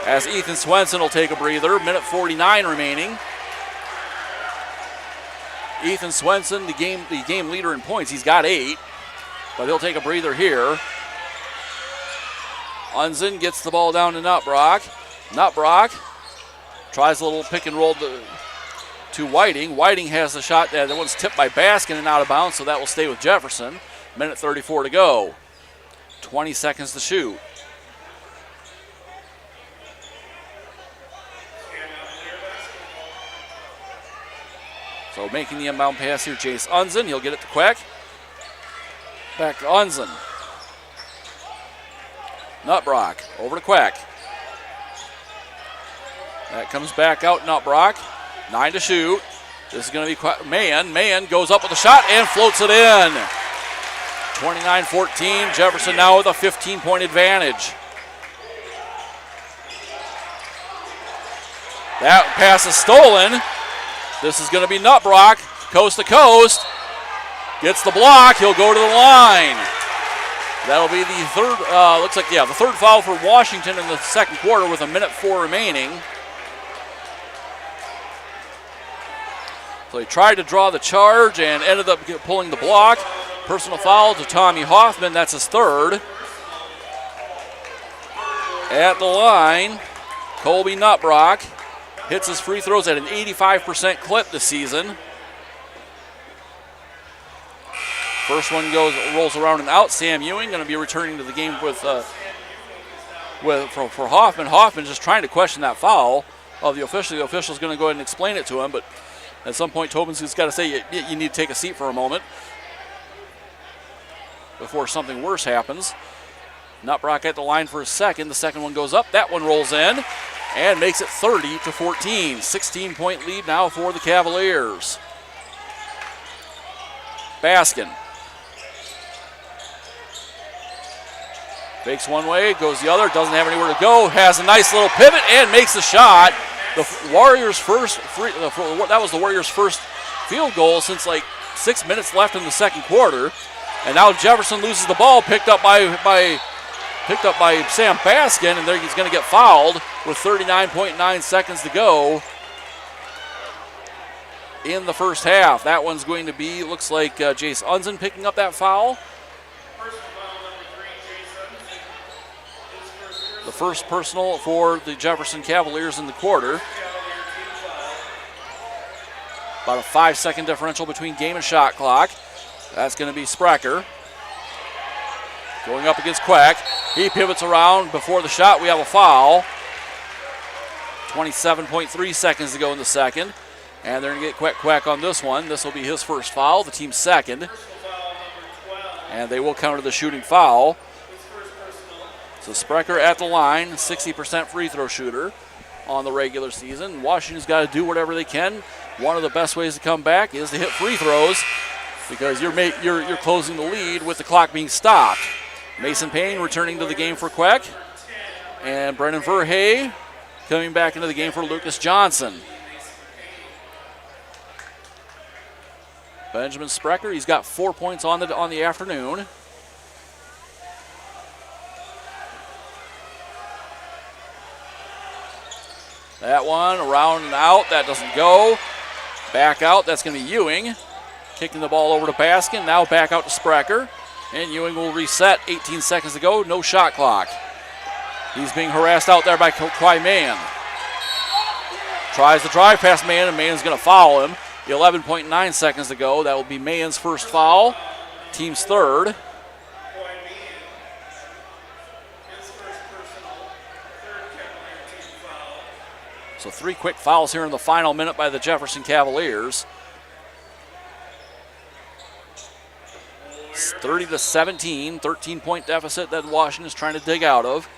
as Ethan Swenson will take a breather. Minute 49 remaining. Ethan Swenson, the game leader in points. He's got 8, but he'll take a breather here. Unzen gets the ball down to Nutbrock. Nutbrock tries a little pick and roll to Whiting. Whiting has the shot that one's tipped by Baskin and out of bounds, so that will stay with Jefferson. Minute 34 to go. 20 seconds to shoot. So making the inbound pass here, Jace Unzen. He'll get it to Quack. Back to Unzen. Nutbrock over to Quack. That comes back out, Nutbrock. 9 to shoot. This is going to be Mahan. Mahan goes up with a shot and floats it in. 29-14. Jefferson now with a 15-point advantage. That pass is stolen. This is going to be Nutbrock, coast to coast. Gets the block. He'll go to the line. That'll be the third. The third foul for Washington in the second quarter with a minute 4 remaining. So he tried to draw the charge and ended up pulling the block. Personal foul to Tommy Hoffman. That's his third. At the line, Colby Nutbrock hits his free throws at an 85% clip this season. First one rolls around and out. Sam Ewing going to be returning to the game for Hoffman. Hoffman just trying to question that foul of the official. The official's going to go ahead and explain it to him, but at some point, Tobin's got to say you need to take a seat for a moment before something worse happens. Nutbrock at the line for a second. The second one goes up. That one rolls in and makes it 30-14. 16-point lead now for the Cavaliers. Baskin fakes one way, goes the other, doesn't have anywhere to go, has a nice little pivot and makes the shot. The Warriors' that was the Warriors' first field goal since like 6 minutes left in the second quarter. And now Jefferson loses the ball, picked up by Sam Baskin, and there he's going to get fouled with 39.9 seconds to go in the first half. That one's going to be, looks like Jace Unzen picking up that foul. The first personal for the Jefferson Cavaliers in the quarter. About a 5-second differential between game and shot clock. That's going to be Sprecher. Going up against Quack. He pivots around before the shot. We have a foul. 27.3 seconds to go in the second. And they're going to get Quack on this one. This will be his first foul, the team's second. And they will counter the shooting foul. So Sprecher at the line, 60% free throw shooter on the regular season. Washington's got to do whatever they can. One of the best ways to come back is to hit free throws because you're closing the lead with the clock being stopped. Mason Payne returning to the game for Quack. And Brennan Verhey coming back into the game for Lucas Johnson. Benjamin Sprecher, he's got 4 points on the afternoon. That one around and out, that doesn't go. Back out, that's going to be Ewing. Kicking the ball over to Baskin, now back out to Sprecher. And Ewing will reset, 18 seconds to go, no shot clock. He's being harassed out there by Kwai Mann. Tries to drive past Mann, and Mann's going to foul him. 11.9 seconds to go, that will be Mann's first foul, team's third. So 3 quick fouls here in the final minute by the Jefferson Cavaliers. It's 30-17, 13-point deficit that Washington is trying to dig out of.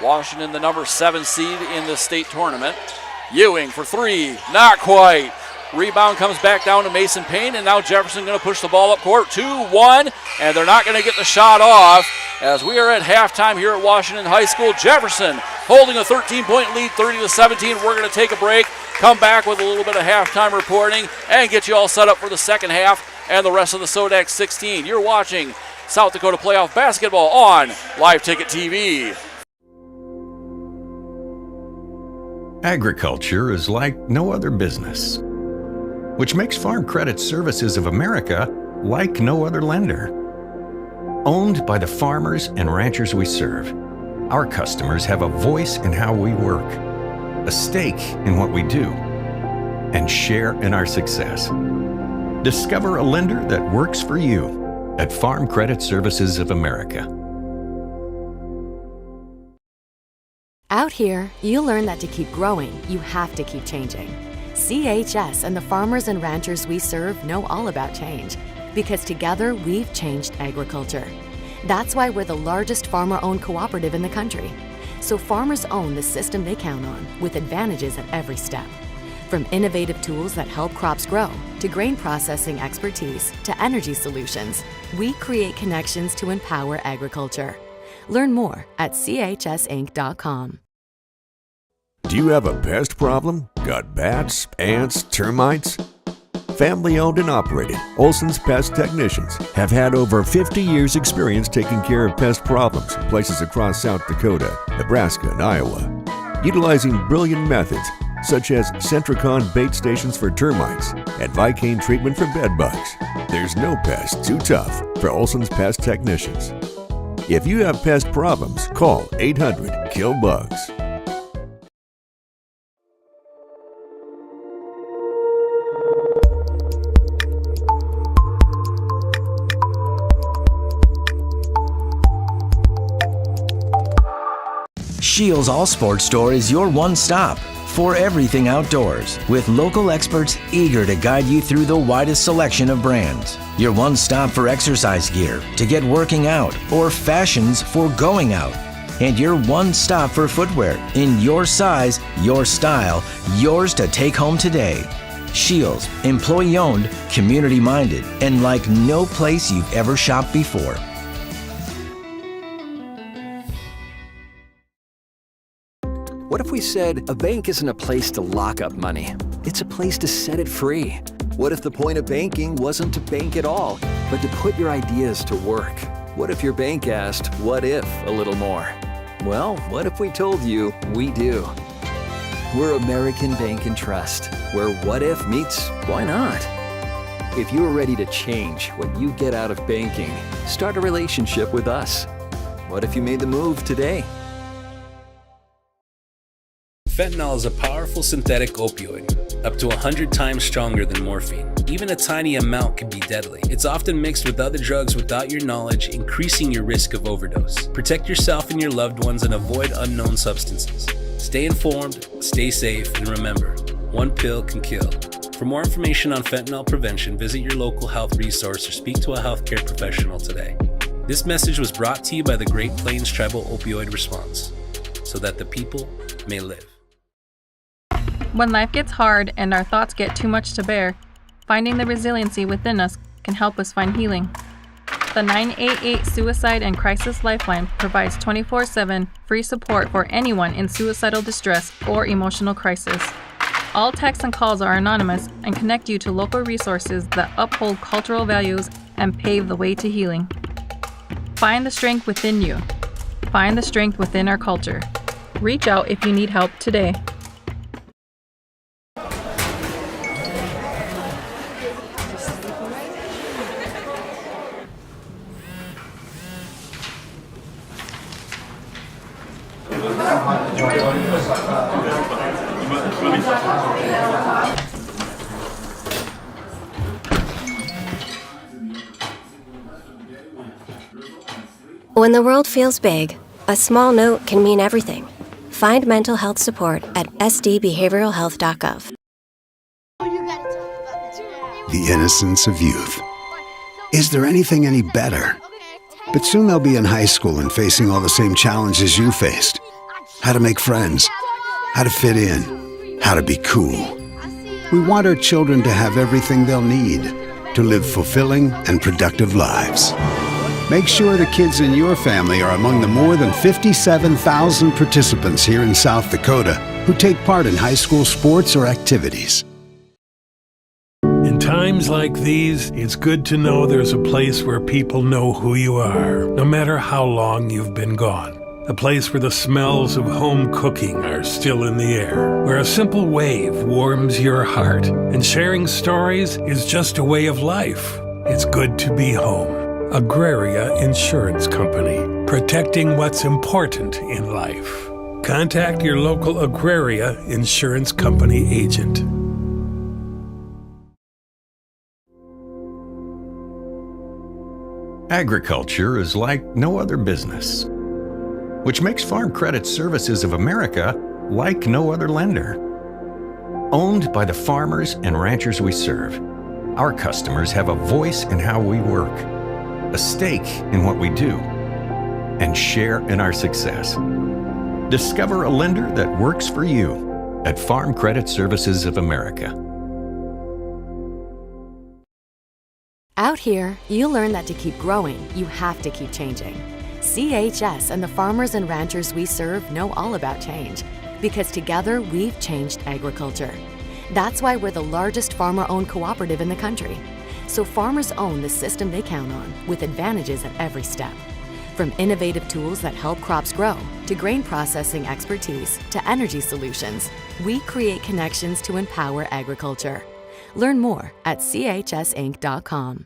Washington, the number 7 seed in the state tournament. Ewing for 3, not quite. Rebound comes back down to Mason Payne, and now Jefferson going to push the ball up court. 2-1, and they're not going to get the shot off as we are at halftime here at Washington High School. Jefferson holding a 13-point lead, 30-17. We're going to take a break, come back with a little bit of halftime reporting, and get you all set up for the second half and the rest of the SoDak 16. You're watching South Dakota Playoff Basketball on Live Ticket TV. Agriculture is like no other business, which makes Farm Credit Services of America like no other lender. Owned by the farmers and ranchers we serve, our customers have a voice in how we work, a stake in what we do, and share in our success. Discover a lender that works for you at Farm Credit Services of America. Out here, you learn that to keep growing, you have to keep changing. CHS and the farmers and ranchers we serve know all about change because together we've changed agriculture. That's why we're the largest farmer-owned cooperative in the country. So farmers own the system they count on with advantages at every step. From innovative tools that help crops grow, to grain processing expertise, to energy solutions, we create connections to empower agriculture. Learn more at chsinc.com. Do you have a pest problem? Got bats, ants, termites? Family owned and operated, Olson's Pest Technicians have had over 50 years experience taking care of pest problems in places across South Dakota, Nebraska, and Iowa. Utilizing brilliant methods such as Centricon bait stations for termites and Vicane treatment for bed bugs, there's no pest too tough for Olson's Pest Technicians. If you have pest problems, call 800-KILL-BUGS. Shields All Sports Store is your one-stop for everything outdoors, with local experts eager to guide you through the widest selection of brands. Your one-stop for exercise gear to get working out or fashions for going out. And your one-stop for footwear in your size, your style, yours to take home today. Shields, employee-owned, community-minded, and like no place you've ever shopped before. What if we said a bank isn't a place to lock up money? It's a place to set it free. What if the point of banking wasn't to bank at all, but to put your ideas to work? What if your bank asked, what if, a little more? Well, what if we told you we do? We're American Bank and Trust, where what if meets why not? If you're ready to change what you get out of banking, start a relationship with us. What if you made the move today? Fentanyl is a powerful synthetic opioid, up to 100 times stronger than morphine. Even a tiny amount can be deadly. It's often mixed with other drugs without your knowledge, increasing your risk of overdose. Protect yourself and your loved ones and avoid unknown substances. Stay informed, stay safe, and remember, one pill can kill. For more information on fentanyl prevention, visit your local health resource or speak to a healthcare professional today. This message was brought to you by the Great Plains Tribal Opioid Response, so that the people may live. When life gets hard and our thoughts get too much to bear, finding the resiliency within us can help us find healing. The 988 Suicide and Crisis Lifeline provides 24/7 free support for anyone in suicidal distress or emotional crisis. All texts and calls are anonymous and connect you to local resources that uphold cultural values and pave the way to healing. Find the strength within you. Find the strength within our culture. Reach out if you need help today. When the world feels big, a small note can mean everything. Find mental health support at sdbehavioralhealth.gov. The innocence of youth. Is there anything any better? But soon they'll be in high school and facing all the same challenges you faced. How to make friends, how to fit in, how to be cool. We want our children to have everything they'll need to live fulfilling and productive lives. Make sure the kids in your family are among the more than 57,000 participants here in South Dakota who take part in high school sports or activities. In times like these, it's good to know there's a place where people know who you are, no matter how long you've been gone. A place where the smells of home cooking are still in the air, where a simple wave warms your heart, and sharing stories is just a way of life. It's good to be home. Agraria Insurance Company, protecting what's important in life. Contact your local Agraria Insurance Company agent. Agriculture is like no other business, which makes Farm Credit Services of America like no other lender. Owned by the farmers and ranchers we serve, our customers have a voice in how we work, a stake in what we do, and share in our success. Discover a lender that works for you at Farm Credit Services of America. Out here, you learn that to keep growing, you have to keep changing. CHS and the farmers and ranchers we serve know all about change, because together we've changed agriculture. That's why we're the largest farmer-owned cooperative in the country. So farmers own the system they count on, with advantages at every step. From innovative tools that help crops grow, to grain processing expertise, to energy solutions, we create connections to empower agriculture. Learn more at chsinc.com.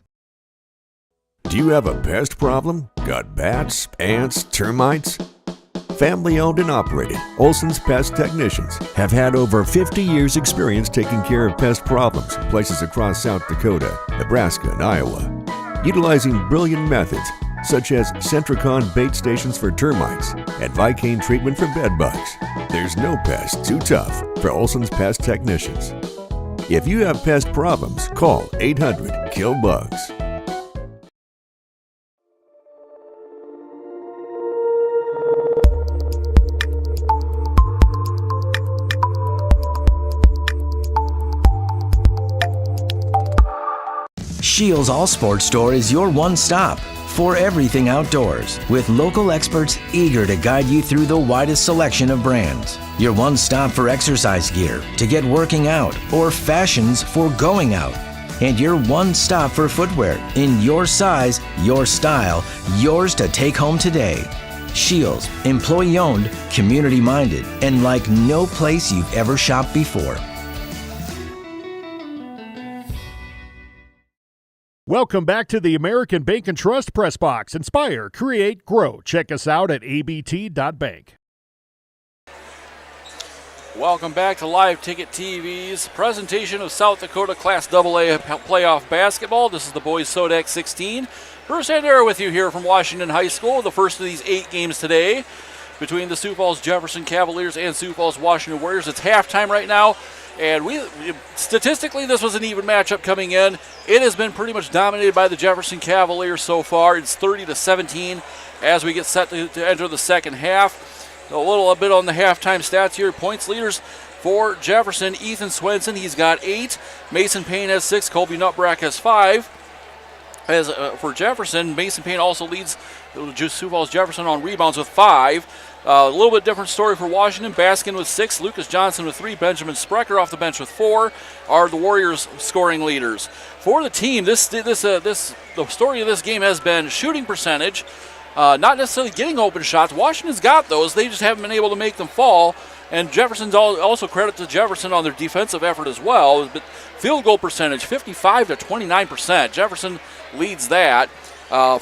Do you have a pest problem? Got bats, ants, termites? Family owned and operated, Olson's Pest Technicians have had over 50 years experience taking care of pest problems in places across South Dakota, Nebraska, and Iowa. Utilizing brilliant methods such as Centricon bait stations for termites and Vicane treatment for bed bugs. There's no pest too tough for Olson's Pest Technicians. If you have pest problems, call 800-KILL-BUGS. Shields All Sports Store is your one stop for everything outdoors, with local experts eager to guide you through the widest selection of brands. Your one stop for exercise gear to get working out or fashions for going out. and your one stop for footwear in your size, your style, yours to take home today. Shields, employee-owned, community-minded, and like no place you've ever shopped before. Welcome back to the American Bank and Trust Press Box. Inspire, create, grow. Check us out at abt.bank. Welcome back to Live Ticket TV's presentation of South Dakota Class AA playoff basketball. This is the boys SoDak 16. Bruce Andera with you here from Washington High School. The first of these 8 games today between the Sioux Falls Jefferson Cavaliers and Sioux Falls Washington Warriors. It's halftime right now. And statistically, this was an even matchup coming in. It has been pretty much dominated by the Jefferson Cavaliers so far. It's 30-17 as we get set to enter the second half. A little bit on the halftime stats here. Points leaders for Jefferson, Ethan Swenson, he's got 8. Mason Payne has 6. Colby Nutbrack has 5. For Jefferson, Mason Payne also leads Sioux Falls Jefferson on rebounds with 5. A little bit different story for Washington. Baskin with 6, Lucas Johnson with 3, Benjamin Sprecher off the bench with 4 are the Warriors' scoring leaders. For the team, the story of this game has been shooting percentage, not necessarily getting open shots. Washington's got those, they just haven't been able to make them fall. And Jefferson's also credit to Jefferson on their defensive effort as well. But field goal percentage, 55-29%. Jefferson leads that.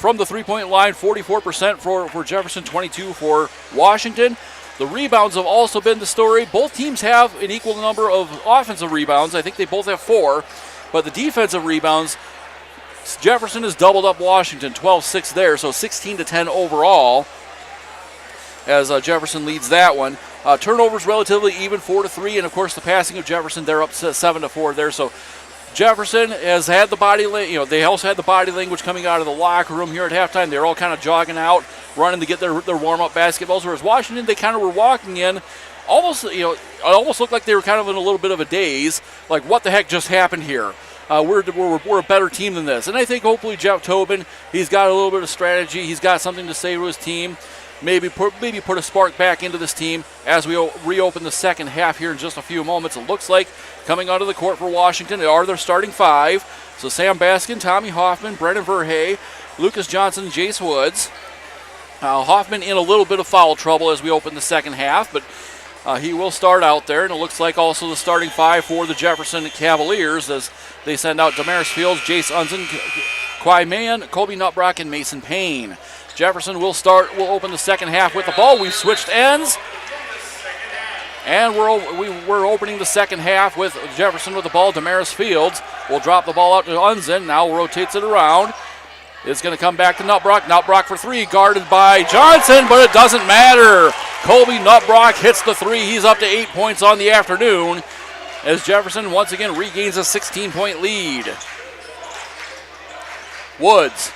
From the three-point line, 44% for Jefferson, 22% for Washington. The rebounds have also been the story. Both teams have an equal number of offensive rebounds. I think they both have 4. But the defensive rebounds, Jefferson has doubled up Washington, 12-6 there, so 16-10 overall as Jefferson leads that one. Turnovers relatively even, 4-3, and of course the passing of Jefferson, they're up 7-4 there. So Jefferson has had the body, they also had the body language coming out of the locker room here at halftime. They're all kind of jogging out, running to get their warm-up basketballs. Whereas Washington, they kind of were walking in, it almost looked like they were kind of in a little bit of a daze. Like, what the heck just happened here? We're a better team than this. And I think hopefully Jeff Tobin, he's got a little bit of strategy. He's got something to say to his team. Maybe put a spark back into this team as we reopen the second half here in just a few moments. It looks like coming onto the court for Washington, they are their starting 5. So Sam Baskin, Tommy Hoffman, Brennan Verhey, Lucas Johnson, Jace Woods. Hoffman in a little bit of foul trouble as we open the second half, but he will start out there. And it looks like also the starting 5 for the Jefferson Cavaliers as they send out Damaris Fields, Jace Unzen, Kwai Mann, Colby Nutbrack, and Mason Payne. Jefferson will open the second half with the ball. We've switched ends. And we're opening the second half with Jefferson with the ball. Damaris Fields will drop the ball out to Unzen. Now rotates it around. It's going to come back to Nutbrack. Nutbrack for 3, guarded by Johnson, but it doesn't matter. Colby Nutbrack hits the 3. He's up to 8 points on the afternoon as Jefferson once again regains a 16-point lead. Woods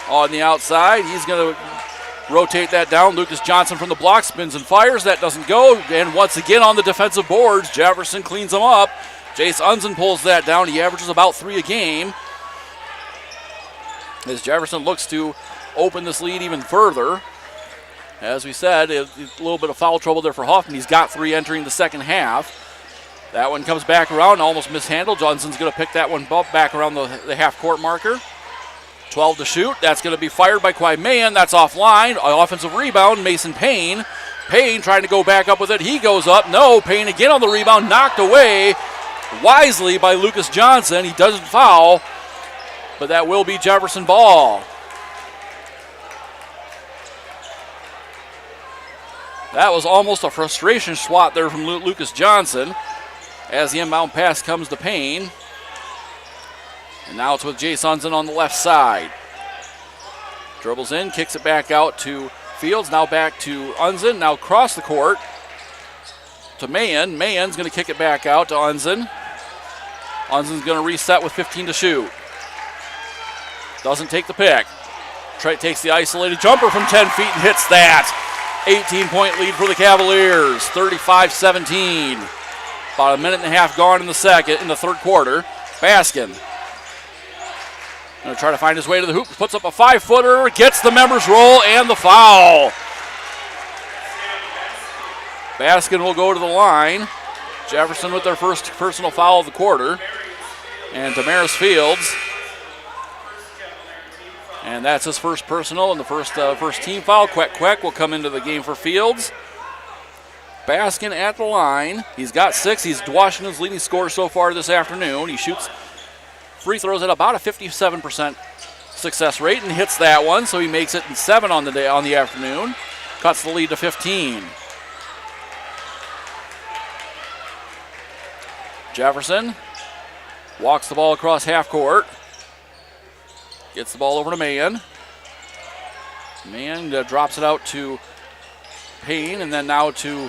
on the outside. He's going to rotate that down. Lucas Johnson from the block spins and fires. That doesn't go. And once again on the defensive boards, Jefferson cleans them up. Jace Unzen pulls that down. He averages about 3 a game as Jefferson looks to open this lead even further. As we said, a little bit of foul trouble there for Hoffman. He's got 3 entering the second half. That one comes back around, almost mishandled. Johnson's going to pick that one back around the half-court marker. 12 to shoot. That's going to be fired by Kwai Mann. That's offline. Offensive rebound, Mason Payne. Payne trying to go back up with it. He goes up. No, Payne again on the rebound. Knocked away wisely by Lucas Johnson. He doesn't foul, but that will be Jefferson ball. That was almost a frustration swat there from Lucas Johnson as the inbound pass comes to Payne. And now it's with Jace Unzen on the left side. Dribbles in, kicks it back out to Fields. Now back to Unzen. Now across the court to Mann. Mann's going to kick it back out to Unzen. Unzen's going to reset with 15 to shoot. Doesn't take the pick. Takes the isolated jumper from 10 feet and hits that. 18-point lead for the Cavaliers, 35-17. About a minute and a half gone in the third quarter. Baskin going to try to find his way to the hoop. Puts up a 5-footer, gets the members roll and the foul. Baskin will go to the line. Jefferson with their first personal foul of the quarter. and Damaris Fields. And that's his first personal and the first team foul. Queck will come into the game for Fields. Baskin at the line. He's got 6. He's Washington's leading scorer so far this afternoon. He shoots free throws at about a 57% success rate and hits that one, so he makes it in 7 on the afternoon. Cuts the lead to 15. Jefferson walks the ball across half court. Gets the ball over to Mann. Mann drops it out to Payne, and then now to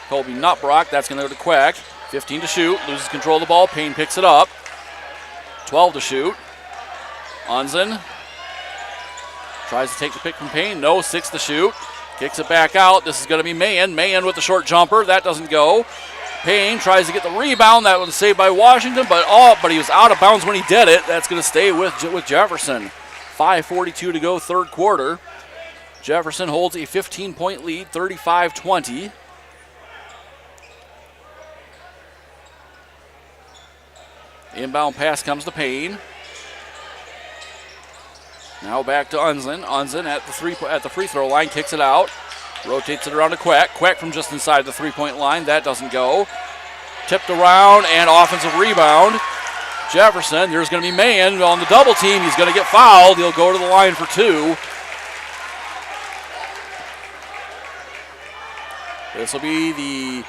Colby Nutbrock. That's going to go to Quack. 15 to shoot. Loses control of the ball. Payne picks it up. 12 to shoot. Unzen tries to take the pick from Payne. No. 6 to shoot. Kicks it back out. This is going to be Mann. Mann with the short jumper. That doesn't go. Payne tries to get the rebound. That was saved by Washington, but he was out of bounds when he did it. That's going to stay with Jefferson. 5:42 to go, third quarter. Jefferson holds a 15-point lead, 35-20. Inbound pass comes to Payne. Now back to Unzen. Unzen at the free throw line, kicks it out. Rotates it around to Quack. Quack from just inside the three-point line. That doesn't go. Tipped around and offensive rebound. Jefferson, there's going to be Mann on the double team. He's going to get fouled. He'll go to the line for 2. This will be the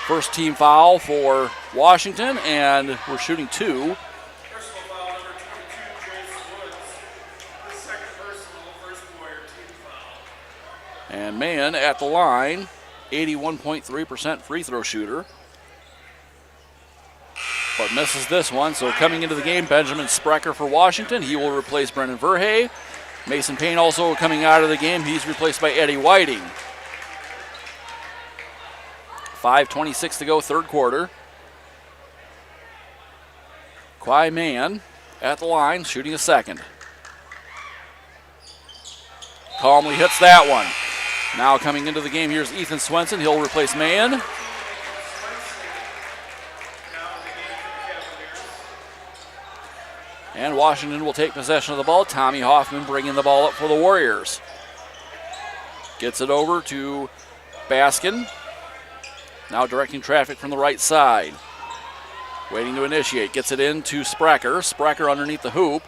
first team foul for Washington, and we're shooting 2. And Mann at the line, 81.3% free throw shooter. But misses this one, so coming into the game, Benjamin Sprecher for Washington. He will replace Brendan Verhey. Mason Payne also coming out of the game. He's replaced by Eddie Whiting. 5:26 to go, third quarter. Quai Mann at the line, shooting a second. Calmly hits that one. Now coming into the game, here's Ethan Swenson. He'll replace Mann. And Washington will take possession of the ball. Tommy Hoffman bringing the ball up for the Warriors. Gets it over to Baskin. Now directing traffic from the right side. Waiting to initiate. Gets it in to Sprecher. Sprecher underneath the hoop.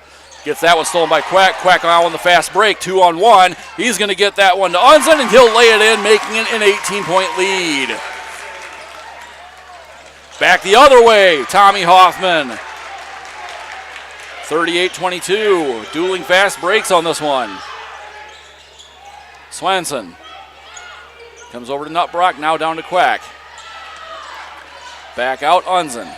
Gets that one stolen by Quack. Quack now on the fast break. 2-on-1. He's going to get that one to Unzen, and he'll lay it in, making it an 18-point lead. Back the other way, Tommy Hoffman. 38-22. Dueling fast breaks on this one. Swanson comes over to Nutbrock, now down to Quack. Back out, Unzen.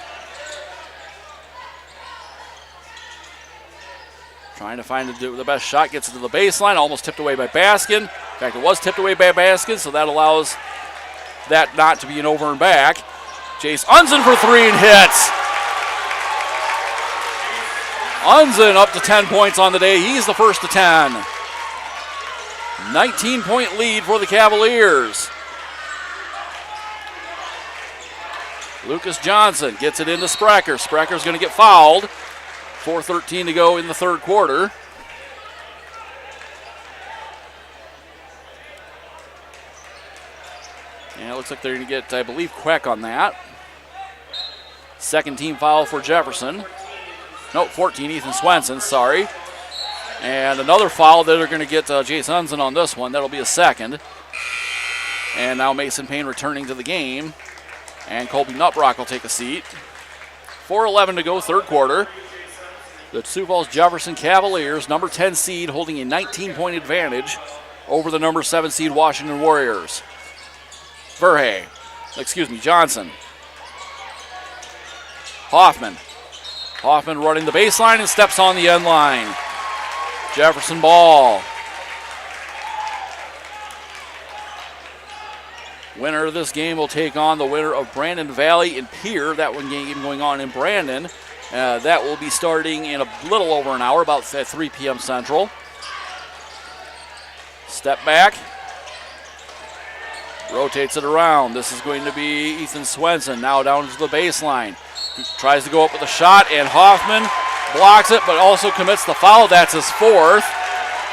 Trying to find the best shot, gets it to the baseline, almost tipped away by Baskin. In fact, it was tipped away by Baskin, so that allows that not to be an over and back. Jace Unzen for 3 and hits. Unzen up to 10 points on the day. He's the first to 10. 19-point lead for the Cavaliers. Lucas Johnson gets it into Sprecher. Sprecher's going to get fouled. 4:13 to go in the third quarter. And it looks like they're going to get, I believe, Quack on that. Second team foul for Jefferson. No, 14, Ethan Swenson, sorry. And another foul that they're going to get Jace Unzen on this one. That'll be a second. And now Mason Payne returning to the game. And Colby Nutbrock will take a seat. 4:11 to go, third quarter. The Sioux Falls Jefferson Cavaliers, number 10 seed, holding a 19-point advantage over the number 7 seed Washington Warriors. Johnson. Hoffman running the baseline and steps on the end line. Jefferson ball. Winner of this game will take on the winner of Brandon Valley and Pierre. That one game going on in Brandon. That will be starting in a little over an hour, about 3 p.m. Central. Step back. Rotates it around. This is going to be Ethan Swenson now down to the baseline. Tries to go up with a shot, and Hoffman blocks it, but also commits the foul. That's his fourth.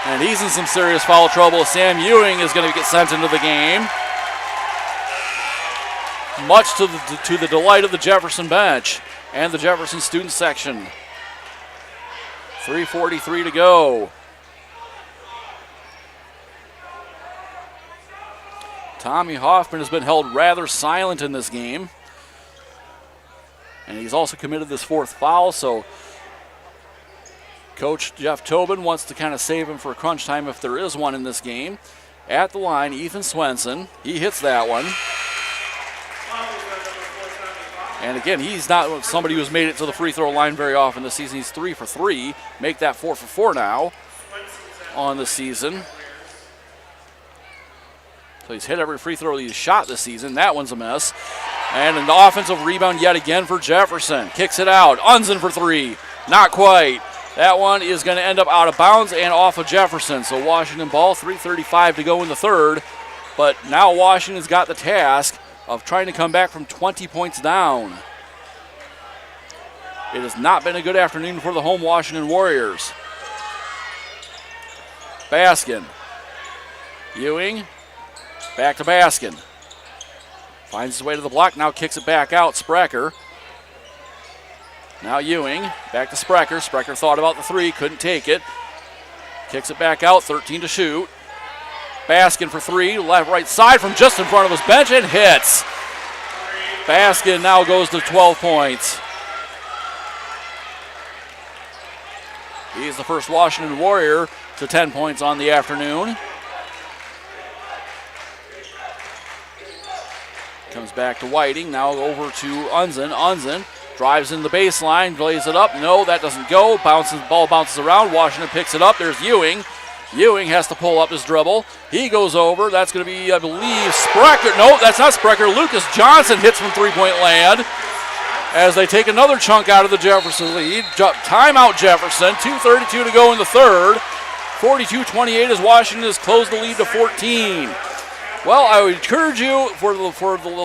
And he's in some serious foul trouble. Sam Ewing is going to get sent into the game, much to the delight of the Jefferson bench and the Jefferson student section. 3:43 to go. Tommy Hoffman has been held rather silent in this game. And he's also committed this fourth foul, so Coach Jeff Tobin wants to kind of save him for crunch time if there is one in this game. At the line, Ethan Swenson. He hits that one. And again, he's not somebody who's made it to the free throw line very often this season. He's 3 for 3. Make that 4 for 4 now on the season. So he's hit every free throw he's shot this season. That one's a miss. And an offensive rebound yet again for Jefferson. Kicks it out. Unzen for 3. Not quite. That one is going to end up out of bounds and off of Jefferson. So Washington ball, 3:35 to go in the third. But now Washington's got the task of trying to come back from 20 points down. It has not been a good afternoon for the home Washington Warriors. Baskin. Ewing. Back to Baskin. Finds his way to the block, now kicks it back out. Sprecher. Now Ewing. Back to Sprecher. Sprecher thought about the three, couldn't take it. Kicks it back out, 13 to shoot. Baskin for 3, left, right side from just in front of his bench and hits. Baskin now goes to 12 points. He's the first Washington Warrior to 10 points on the afternoon. Comes back to Whiting, now over to Unzen. Unzen drives in the baseline, lays it up. No, that doesn't go. Ball bounces around. Washington picks it up. There's Ewing. Ewing has to pull up his dribble. He goes over. That's going to be, I believe, Sprecher. No, that's not Sprecher. Lucas Johnson hits from three-point land as they take another chunk out of the Jefferson lead. Timeout Jefferson. 2:32 to go in the third. 42-28 as Washington has closed the lead to 14. Well, I would encourage you for the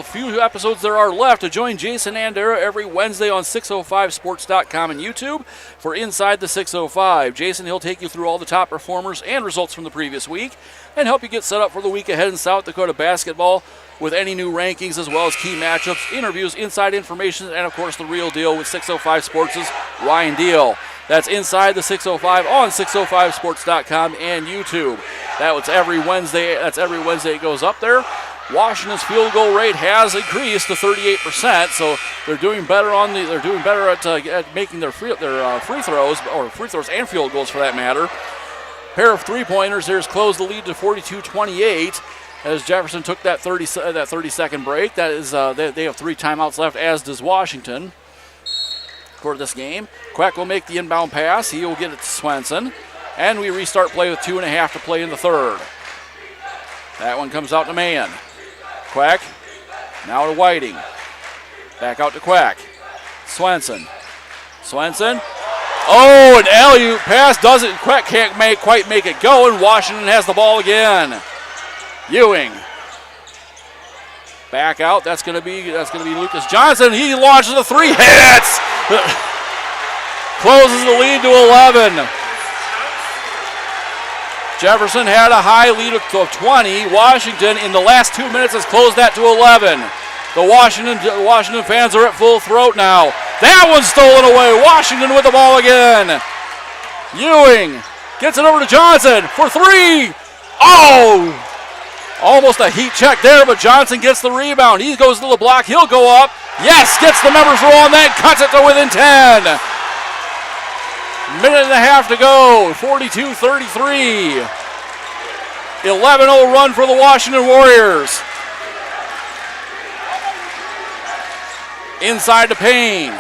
few episodes there are left to join Jason Andera every Wednesday on 605sports.com and YouTube for Inside the 605. Jason, he'll take you through all the top performers and results from the previous week and help you get set up for the week ahead in South Dakota basketball with any new rankings as well as key matchups, interviews, inside information, and of course the real deal with 605 Sports' Ryan Deal. That's Inside the 605 on 605sports.com and YouTube. That's every Wednesday it goes up there. Washington's field goal rate has increased to 38%, so they're doing better at making their free throws and field goals for that matter. Pair of three-pointers here has closed the lead to 42-28 as Jefferson took that 30-second break. That is they have 3 timeouts left, as does Washington for this game. Quack will make the inbound pass. He will get it to Swenson. And we restart play with 2.5 to play in the third. That one comes out to Mann. Quack. Now to Whiting. Back out to Quack. Swenson. Oh, an alley-oop pass doesn't. Quack can't quite make it go, and Washington has the ball again. Ewing. Back out. That's going to be Lucas Johnson. He launches a 3. Hits. Closes the lead to 11. Jefferson had a high lead of 20. Washington in the last 2 minutes has closed that to 11. The Washington fans are at full throat now. That one's stolen away. Washington with the ball again. Ewing gets it over to Johnson for 3. Oh! Almost a heat check there, but Johnson gets the rebound. He goes to the block. He'll go up. Yes, gets the members roll on that. Cuts it to within 10. Minute and a half to go. 42-33. 11-0 run for the Washington Warriors. Inside to Payne.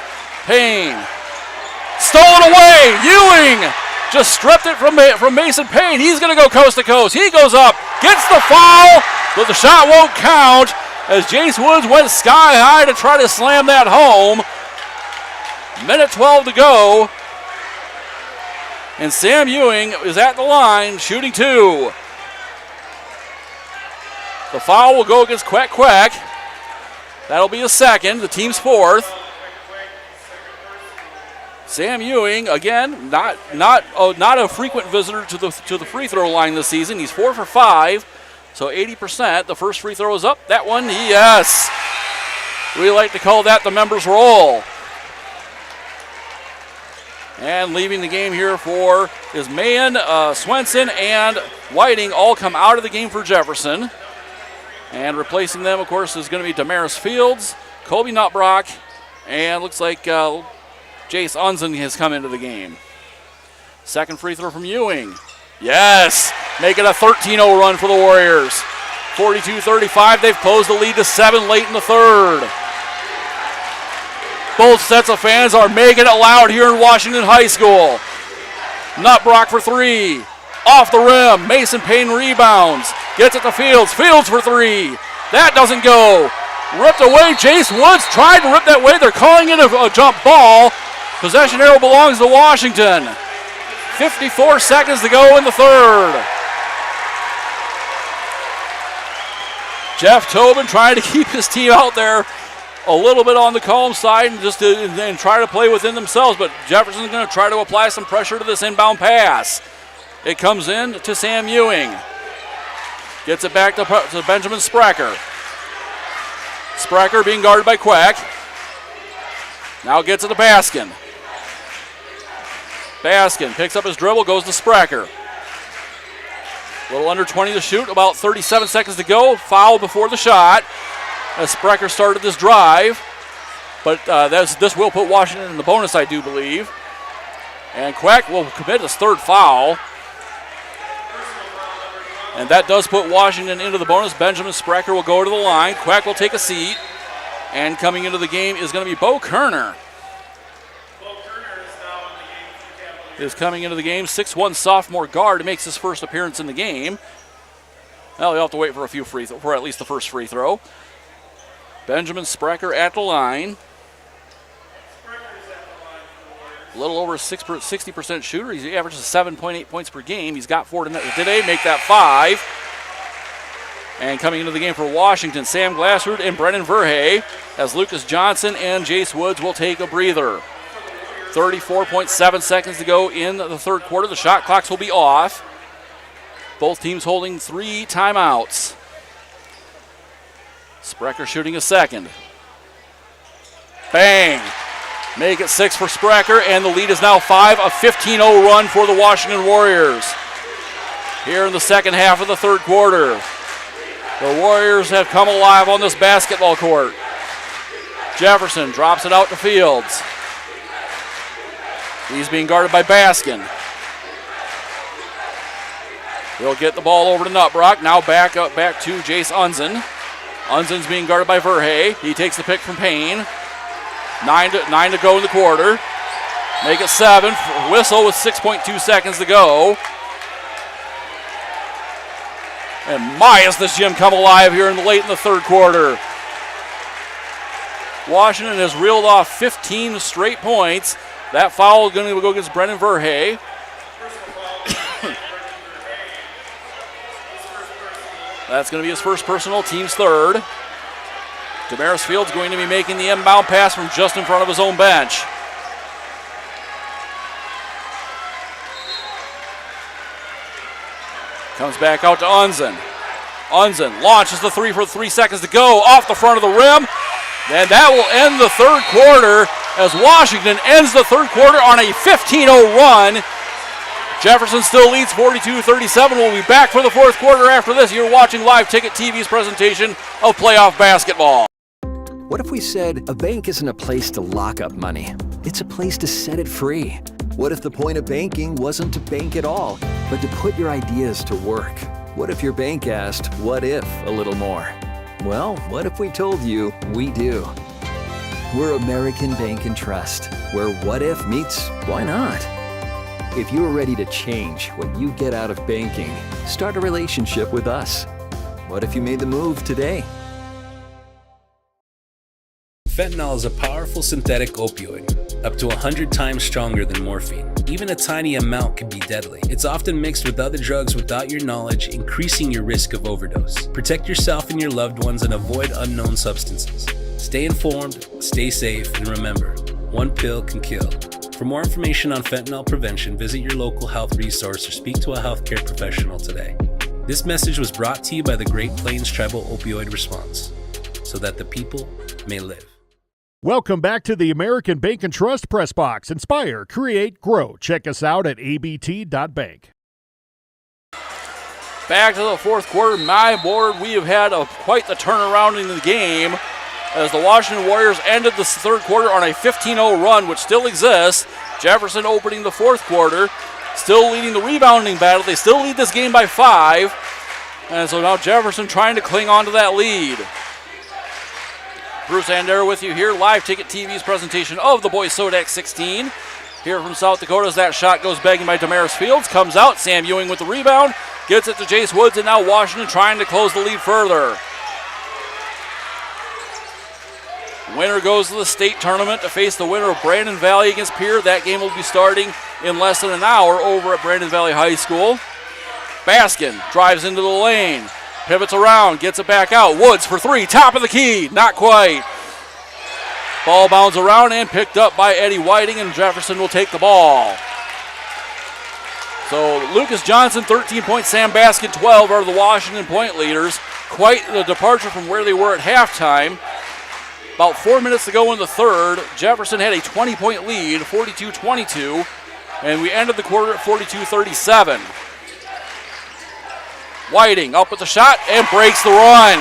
Stolen away. Ewing just stripped it from Mason Payne. He's going to go coast to coast. He goes up, gets the foul, but the shot won't count as Jace Woods went sky high to try to slam that home. Minute 12 to go. And Sam Ewing is at the line, shooting 2. The foul will go against Quack. That'll be a second, the team's 4th. Sam Ewing, again, not a frequent visitor to the free throw line this season. He's 4 for 5, so 80%. The first free throw is up. That one, yes. We like to call that the members' roll. And leaving the game here for is Mahan, Swenson, and Whiting all come out of the game for Jefferson. And replacing them, of course, is going to be Damaris Fields, Colby Nutbrock, and looks like Jace Unzen has come into the game. Second free throw from Ewing. Yes! Making a 13-0 run for the Warriors. 42-35. They've closed the lead to 7 late in the third. Both sets of fans are making it loud here in Washington High School. Nutbrock for 3. Off the rim. Mason Payne rebounds. Gets it to Fields. Fields for 3. That doesn't go. Ripped away. Jace Woods tried to rip that way. They're calling it a jump ball. Possession arrow belongs to Washington. 54 seconds to go in the third. Jeff Tobin trying to keep his team out there a little bit on the calm side and try to play within themselves, but Jefferson's going to try to apply some pressure to this inbound pass. It comes in to Sam Ewing. Gets it back to Benjamin Sprecher. Sprecher being guarded by Quack. Now gets it to Baskin. Baskin picks up his dribble, goes to Sprecher. A little under 20 to shoot, about 37 seconds to go. Foul before the shot as Sprecher started this drive. But this will put Washington in the bonus, I do believe. And Quack will commit his third foul. And that does put Washington into the bonus. Benjamin Sprecher will go to the line. Quack will take a seat. And coming into the game is going to be Bo Kerner. Is coming into the game. 6'1" sophomore guard. He makes his first appearance in the game. Well, you'll have to wait for for at least the first free throw. Benjamin Sprecher at the line. A little over 60% shooter. He averages 7.8 points per game. He's got 4 today. Make that 5. And coming into the game for Washington, Sam Glassroot and Brennan Verhey, as Lucas Johnson and Jace Woods will take a breather. 34.7 seconds to go in the third quarter. The shot clocks will be off. Both teams holding 3 timeouts. Sprecher shooting a second. Bang! Make it 6 for Sprecher, and the lead is now 5. A 15-0 run for the Washington Warriors. Here in the second half of the third quarter. The Warriors have come alive on this basketball court. Jefferson drops it out to Fields. He's being guarded by Baskin. He'll get the ball over to Nutbrock. Now back to Jace Unzen. Unzen's being guarded by Verhey. He takes the pick from Payne. 9 to go in the quarter. Make it 7. Whistle with 6.2 seconds to go. And my, has this gym come alive here late in the third quarter. Washington has reeled off 15 straight points. That foul is going to go against Brennan Verhey. That's going to be his first personal, team's third. Damaris Fields going to be making the inbound pass from just in front of his own bench. Comes back out to Unzen. Unzen launches the 3 for 3 seconds to go off the front of the rim. And that will end the third quarter as Washington ends the third quarter on a 15-0 run. Jefferson still leads 42-37. We'll be back for the fourth quarter after this. You're watching Live Ticket TV's presentation of playoff basketball. What if we said a bank isn't a place to lock up money? It's a place to set it free. What if the point of banking wasn't to bank at all, but to put your ideas to work? What if your bank asked, what if, a little more? Well, what if we told you we do? We're American Bank and Trust, where what if meets why not? If you are ready to change what you get out of banking, start a relationship with us. What if you made the move today? Fentanyl is a powerful synthetic opioid, up to 100 times stronger than morphine. Even a tiny amount can be deadly. It's often mixed with other drugs without your knowledge, increasing your risk of overdose. Protect yourself and your loved ones and avoid unknown substances. Stay informed, stay safe, and remember, one pill can kill. For more information on fentanyl prevention, visit your local health resource or speak to a healthcare professional today. This message was brought to you by the Great Plains Tribal Opioid Response, so that the people may live. Welcome back to the American Bank and Trust Press Box. Inspire, create, grow. Check us out at abt.bank. Back to the fourth quarter. My board, we have had quite the turnaround in the game as the Washington Warriors ended the third quarter on a 15-0 run, which still exists. Jefferson opening the fourth quarter, still leading the rebounding battle. They still lead this game by 5. And so now Jefferson trying to cling on to that lead. Bruce Andera with you here, Live Ticket TV's presentation of the boys SoDak 16. Here from South Dakota as that shot goes begging by Damaris Fields. Comes out, Sam Ewing with the rebound. Gets it to Jace Woods, and now Washington trying to close the lead further. Winner goes to the state tournament to face the winner of Brandon Valley against Pierre. That game will be starting in less than an hour over at Brandon Valley High School. Baskin drives into the lane. Pivots around, gets it back out. Woods for 3, top of the key, not quite. Ball bounds around and picked up by Eddie Whiting, and Jefferson will take the ball. So Lucas Johnson, 13 points, Sam Baskin, 12 are the Washington point leaders. Quite the departure from where they were at halftime. About 4 minutes to go in the third, Jefferson had a 20-point lead, 42-22, and we ended the quarter at 42-37. Whiting up with the shot and breaks the run.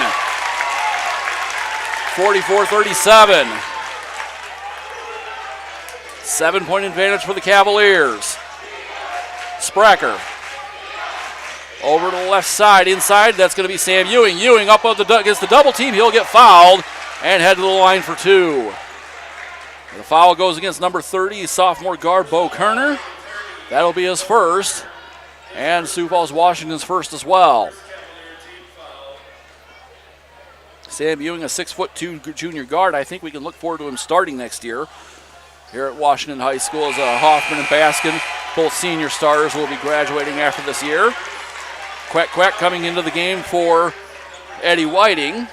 44-37. 7-point advantage for the Cavaliers. Spracker over to the left side, inside. That's going to be Sam Ewing. Ewing up against the double team. He'll get fouled and head to the line for 2. The foul goes against number 30, sophomore guard Bo Kerner. That'll be his first. And Sioux Falls Washington's first as well. Sam Ewing, a 6'2" junior guard. I think we can look forward to him starting next year here at Washington High School as Hoffman and Baskin, both senior stars, will be graduating after this year. Quack coming into the game for Eddie Whiting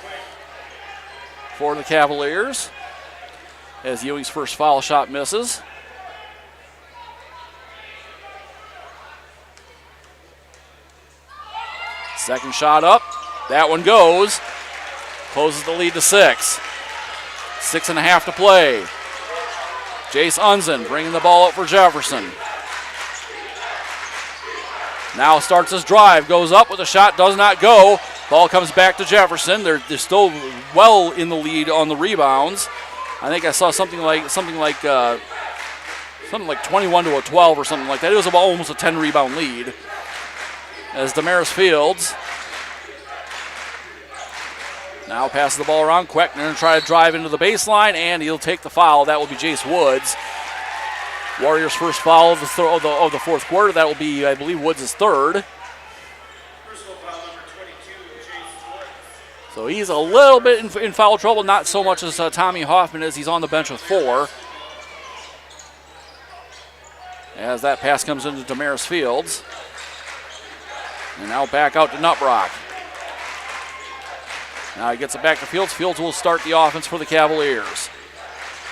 for the Cavaliers as Ewing's first foul shot misses. Second shot up. That one goes. Closes the lead to 6. 6.5 to play. Jace Unzen bringing the ball up for Jefferson. Now starts his drive. Goes up with a shot. Does not go. Ball comes back to Jefferson. They're still well in the lead on the rebounds. I think I saw something like 21 to a 12 or something like that. It was almost a 10 rebound lead. As Damaris Fields now passes the ball around. Queckner going to try to drive into the baseline, and he'll take the foul. That will be Jace Woods. Warriors' first foul of the fourth quarter. That will be, I believe, Woods' third. Personal foul number 22, Jace Woods. So he's a little bit in foul trouble, not so much as Tommy Hoffman as he's on the bench with 4. As that pass comes into Damaris Fields. And now back out to Nutbrock. Now he gets it back to Fields. Fields will start the offense for the Cavaliers.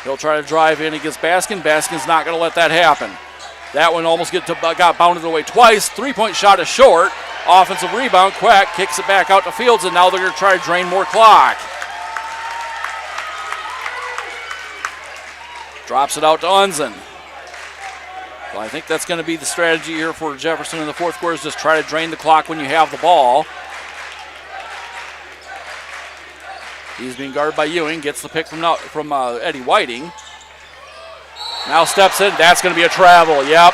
He'll try to drive in against Baskin. Baskin's not going to let that happen. That one almost got bounded away twice. 3-point shot is short. Offensive rebound. Quack kicks it back out to Fields, and now they're going to try to drain more clock. Drops it out to Unzen. Well, I think that's going to be the strategy here for Jefferson in the fourth quarter, is just try to drain the clock when you have the ball. He's being guarded by Ewing. Gets the pick from Eddie Whiting. Now steps in. That's going to be a travel. Yep.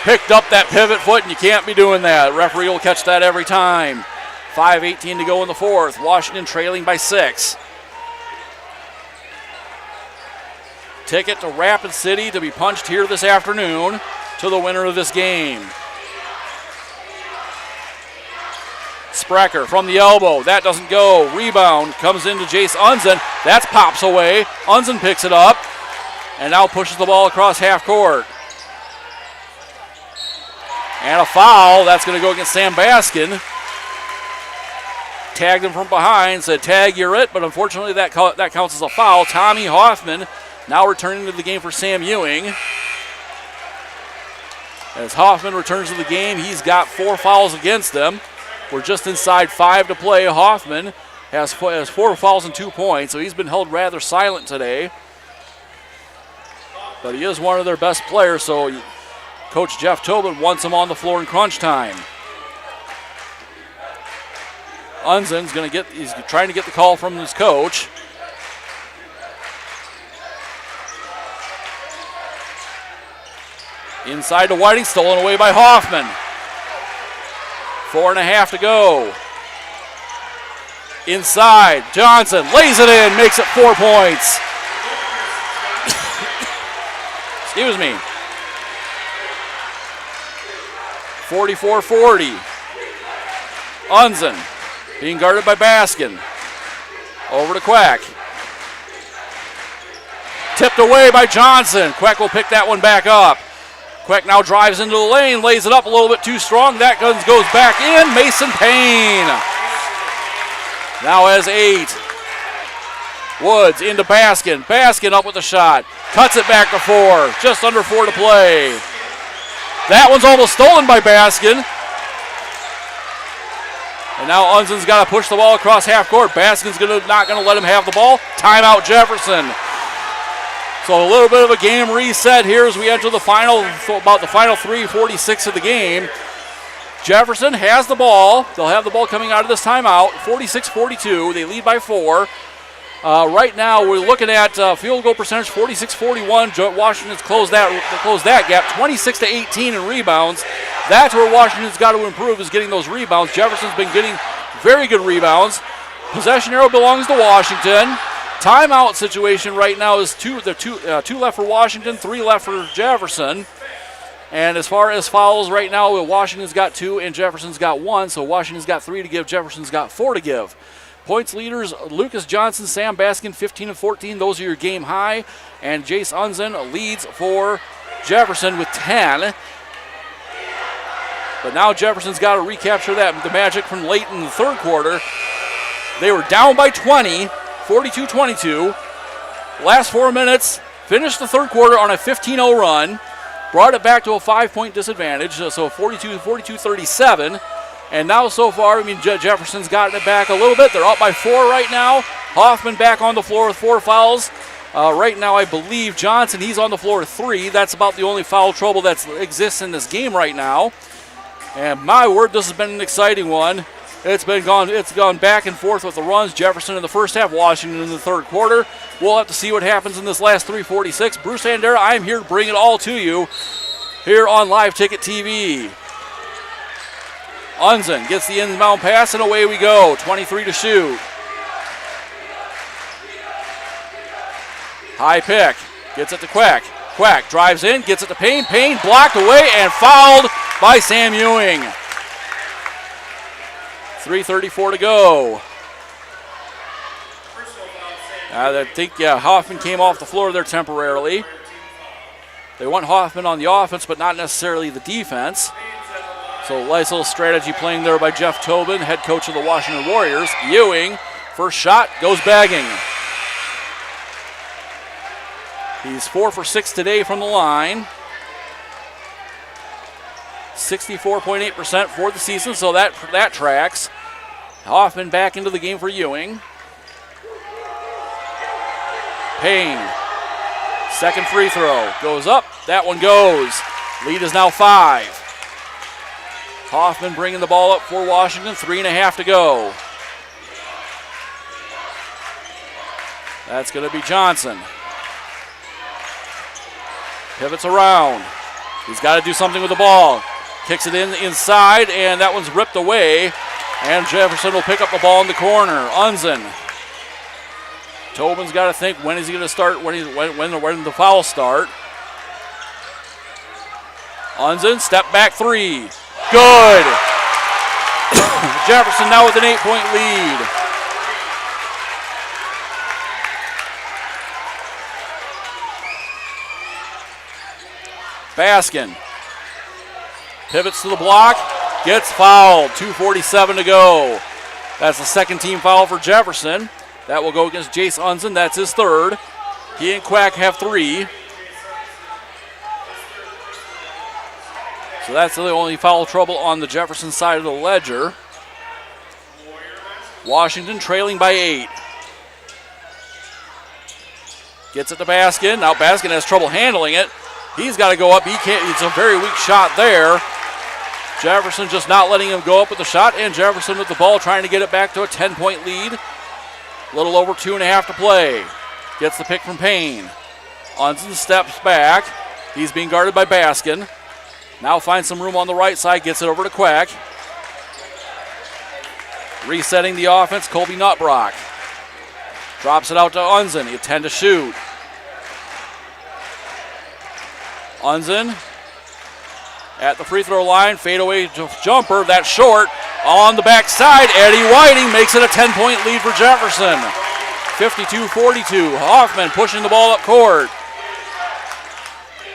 Picked up that pivot foot, and you can't be doing that. Referee will catch that every time. 5:18 to go in the fourth. Washington trailing by 6. Ticket to Rapid City to be punched here this afternoon to the winner of this game. Spracker from the elbow. That doesn't go. Rebound comes into Jace Unzen. That pops away. Unzen picks it up and now pushes the ball across half court. And a foul. That's going to go against Sam Baskin. Tagged him from behind. Said, tag, you're it. But unfortunately, that counts as a foul. Tommy Hoffman now returning to the game for Sam Ewing. As Hoffman returns to the game, he's got 4 fouls against him. We're just inside 5 to play. Hoffman has 4 fouls and 2 points, so he's been held rather silent today. But he is one of their best players, so Coach Jeff Tobin wants him on the floor in crunch time. Unzen's he's trying to get the call from his coach. Inside to Whiting, stolen away by Hoffman. 4.5 to go. Inside, Johnson lays it in, makes it 4 points. Excuse me. 44-40. Unzen being guarded by Baskin. Over to Quack. Tipped away by Johnson. Quack will pick that one back up. Quack now drives into the lane, lays it up a little bit too strong. That goes back in. Mason Payne now has 8. Woods into Baskin. Baskin up with the shot. Cuts it back to 4. Just under 4 to play. That one's almost stolen by Baskin. And now Unzen's got to push the ball across half court. Baskin's not going to let him have the ball. Timeout Jefferson. So a little bit of a game reset here as we enter the final 3:46 of the game. Jefferson has the ball. They'll have the ball coming out of this timeout. 46-42. They lead by 4. Right now we're looking at field goal percentage 46-41. Washington's closed that gap. 26-18 in rebounds. That's where Washington's got to improve, is getting those rebounds. Jefferson's been getting very good rebounds. Possession arrow belongs to Washington. Timeout situation right now is 2 left for Washington, 3 left for Jefferson. And as far as fouls right now, Washington's got 2 and Jefferson's got 1. So Washington's got 3 to give, Jefferson's got 4 to give. Points leaders, Lucas Johnson, Sam Baskin, 15 and 14. Those are your game high. And Jace Unzen leads for Jefferson with 10. But now Jefferson's got to recapture the magic from late in the third quarter. They were down by 20. 42-22. Last 4 minutes, finished the third quarter on a 15-0 run. Brought it back to a 5-point disadvantage, so 42-37. And now so far, Jefferson's gotten it back a little bit. They're up by 4 right now. Hoffman back on the floor with 4 fouls. Right now, I believe Johnson, he's on the floor with 3. That's about the only foul trouble that exists in this game right now. And my word, this has been an exciting one. It's gone back and forth with the runs. Jefferson in the first half, Washington in the third quarter. We'll have to see what happens in this last 3:46. Bruce Andera, I'm here to bring it all to you here on Live Ticket TV. Unzen gets the inbound pass, and away we go. 23 to shoot. High pick. Gets it to Quack. Quack drives in, gets it to Payne. Payne blocked away and fouled by Sam Ewing. 3:34 to go. I think, Hoffman came off the floor there temporarily. They want Hoffman on the offense, but not necessarily the defense. So nice little strategy playing there by Jeff Tobin, head coach of the Washington Warriors. Ewing, first shot, goes bagging. He's 4 for 6 today from the line. 64.8% for the season, so that tracks. Hoffman back into the game for Ewing. Payne, second free throw, goes up, that one goes. Lead is now 5. Hoffman bringing the ball up for Washington, 3.5 to go. That's going to be Johnson. Pivots around. He's got to do something with the ball. Kicks it inside, and that one's ripped away. And Jefferson will pick up the ball in the corner. Unzen. Tobin's got to think, when is he going to start, when the fouls start. Unzen, step back 3. Good. Jefferson now with an 8-point lead. Baskin pivots to the block, gets fouled. 2:47 to go. That's the second team foul for Jefferson. That will go against Jace Unzen. That's his third. He and Quack have 3. So that's the only foul trouble on the Jefferson side of the ledger. Washington trailing by 8. Gets it to Baskin. Now Baskin has trouble handling it. He's got to go up. He can't. It's a very weak shot there. Jefferson just not letting him go up with the shot, and Jefferson with the ball trying to get it back to a 10-point lead. A little over 2.5 to play. Gets the pick from Payne. Unson steps back. He's being guarded by Baskin. Now finds some room on the right side. Gets it over to Quack. Resetting the offense, Colby Nutbrock. Drops it out to Unson. He 10 to shoot. Unson at the free throw line. Fadeaway jumper. That's short. On the backside, Eddie Whiting makes it a 10-point lead for Jefferson. 52-42. Hoffman pushing the ball up court.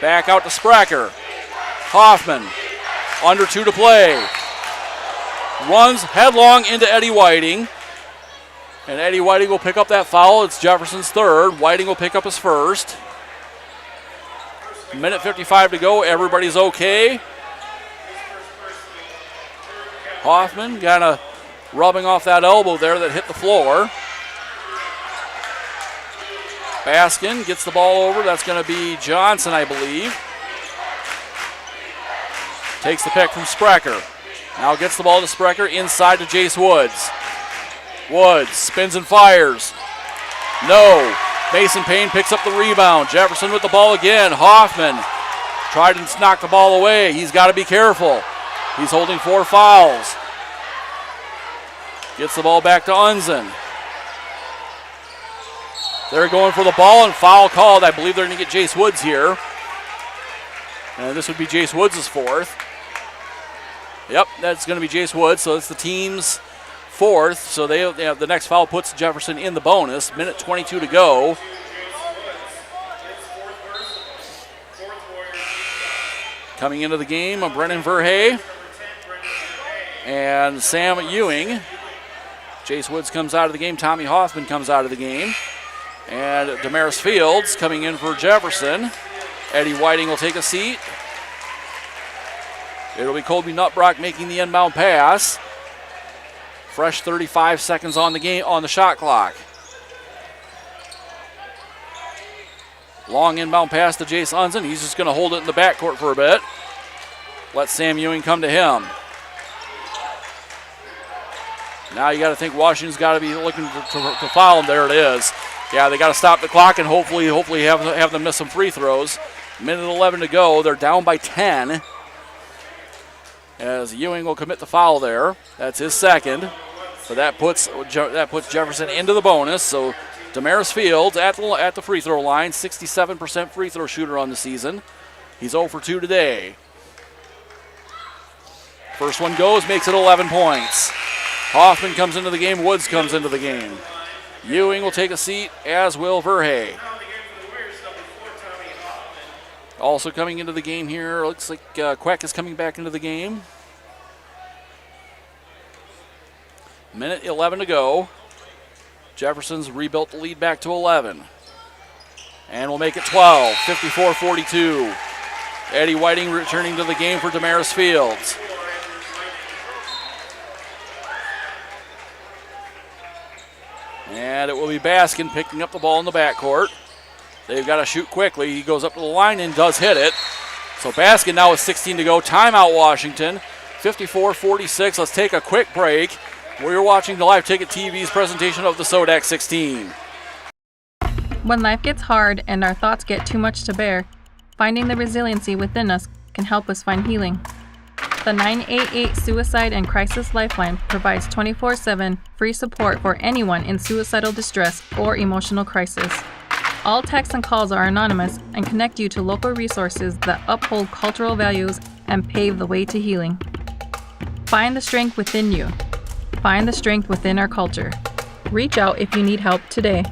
Back out to Spracker. Hoffman, under 2 to play. Runs headlong into Eddie Whiting. And Eddie Whiting will pick up that foul. It's Jefferson's third. Whiting will pick up his first. Minute 55 to go. Everybody's okay. Hoffman kind of rubbing off that elbow there that hit the floor. Baskin gets the ball over. That's going to be Johnson, I believe. Takes the pick from Sprecher. Now gets the ball to Sprecher inside to Jace Woods. Woods spins and fires. No. Mason Payne picks up the rebound. Jefferson with the ball again. Hoffman tried to knock the ball away. He's got to be careful. He's holding 4 fouls. Gets the ball back to Unson. They're going for the ball and foul called. I believe they're going to get Jace Woods here. And this would be Jace Woods' fourth. Yep, that's going to be Jace Woods. So it's the team's fourth. So they have the next foul puts Jefferson in the bonus. Minute 22 to go. Coming into the game, Brennan Verhey and Sam Ewing. Jace Woods comes out of the game. Tommy Hoffman comes out of the game. And Damaris Fields coming in for Jefferson. Eddie Whiting will take a seat. It'll be Colby Nutbrock making the inbound pass. Fresh 35 seconds on the game on the shot clock. Long inbound pass to Jace Unson. He's just going to hold it in the backcourt for a bit. Let Sam Ewing come to him. Now you got to think Washington's got to be looking to foul him. There it is. Yeah, they got to stop the clock and hopefully have them miss some free throws. Minute 11 to go. They're down by 10. As Ewing will commit the foul there. That's his second. So that puts Jefferson into the bonus. So Damaris Fields at the free throw line, 67% free throw shooter on the season. He's 0 for 2 today. First one goes, makes it 11 points. Hoffman comes into the game, Woods comes into the game. Ewing will take a seat, as will Verhey. Also coming into the game here, looks like Quack is coming back into the game. Minute 11 to go. Jefferson's rebuilt the lead back to 11. And we'll make it 12, 54-42. Eddie Whiting returning to the game for Damaris Fields. And it will be Baskin picking up the ball in the backcourt. They've got to shoot quickly. He goes up to the line and does hit it. So Baskin now with 16 to go. Timeout Washington, 54-46. Let's take a quick break. We're watching the Live Ticket TV's presentation of the SoDak 16. When life gets hard and our thoughts get too much to bear, finding the resiliency within us can help us find healing. The 988 Suicide and Crisis Lifeline provides 24/7 free support for anyone in suicidal distress or emotional crisis. All texts and calls are anonymous and connect you to local resources that uphold cultural values and pave the way to healing. Find the strength within you. Find the strength within our culture. Reach out if you need help today.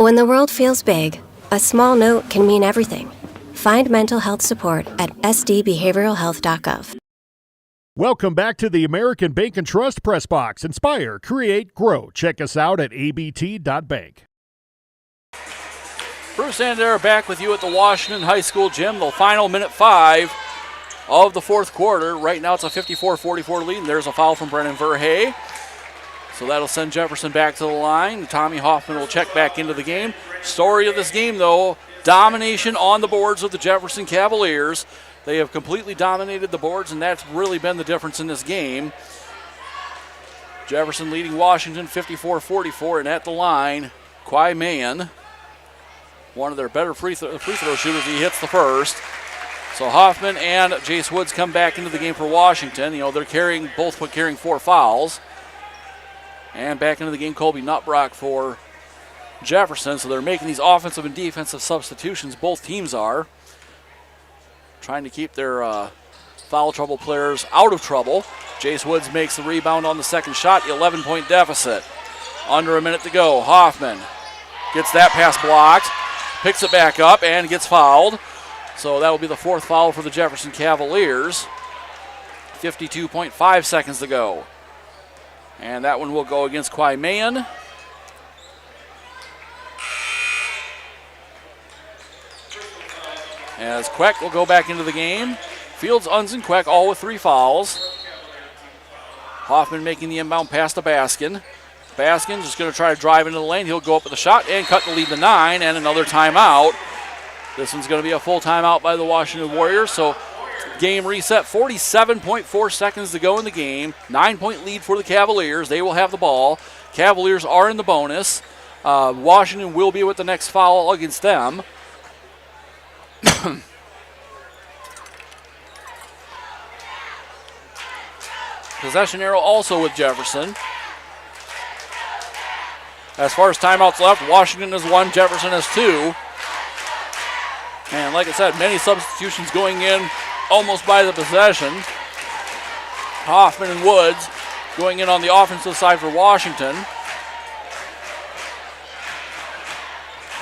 When the world feels big, a small note can mean everything. Find mental health support at sdbehavioralhealth.gov. Welcome back to the American Bank and Trust Press Box. Inspire, create, grow. Check us out at abt.bank. Bruce and Adair back with you at the Washington High School gym. The final minute 5 of the fourth quarter. Right now it's a 54-44 lead, and there's a foul from Brennan Verhey. So that'll send Jefferson back to the line. Tommy Hoffman will check back into the game. Story of this game, though, domination on the boards of the Jefferson Cavaliers. They have completely dominated the boards, and that's really been the difference in this game. Jefferson leading Washington 54-44, and at the line, Quai Mayen, one of their better free throw shooters. He hits the first. So Hoffman and Jace Woods come back into the game for Washington. You know, they're carrying 4 fouls. And back into the game, Colby Nutbrock for Jefferson. So they're making these offensive and defensive substitutions. Both teams are trying to keep their foul trouble players out of trouble. Jace Woods makes the rebound on the second shot. 11-point deficit. Under a minute to go. Hoffman gets that pass blocked, picks it back up, and gets fouled. So that will be the fourth foul for the Jefferson Cavaliers. 52.5 seconds to go. And that one will go against Quai Mayen. As Queck will go back into the game. Fields, Unz, and Queck all with 3 fouls. Hoffman making the inbound pass to Baskin. Baskin just going to try to drive into the lane. He'll go up with a shot and cut the lead to 9, and another timeout. This one's going to be a full timeout by the Washington Warriors. So game reset, 47.4 seconds to go in the game. 9-point lead for the Cavaliers. They will have the ball. Cavaliers are in the bonus. Washington will be with the next foul against them. Possession arrow also with Jefferson. As far as timeouts left, Washington has 1, Jefferson has 2. And like I said, many substitutions going in almost by the possession. Hoffman and Woods going in on the offensive side for Washington.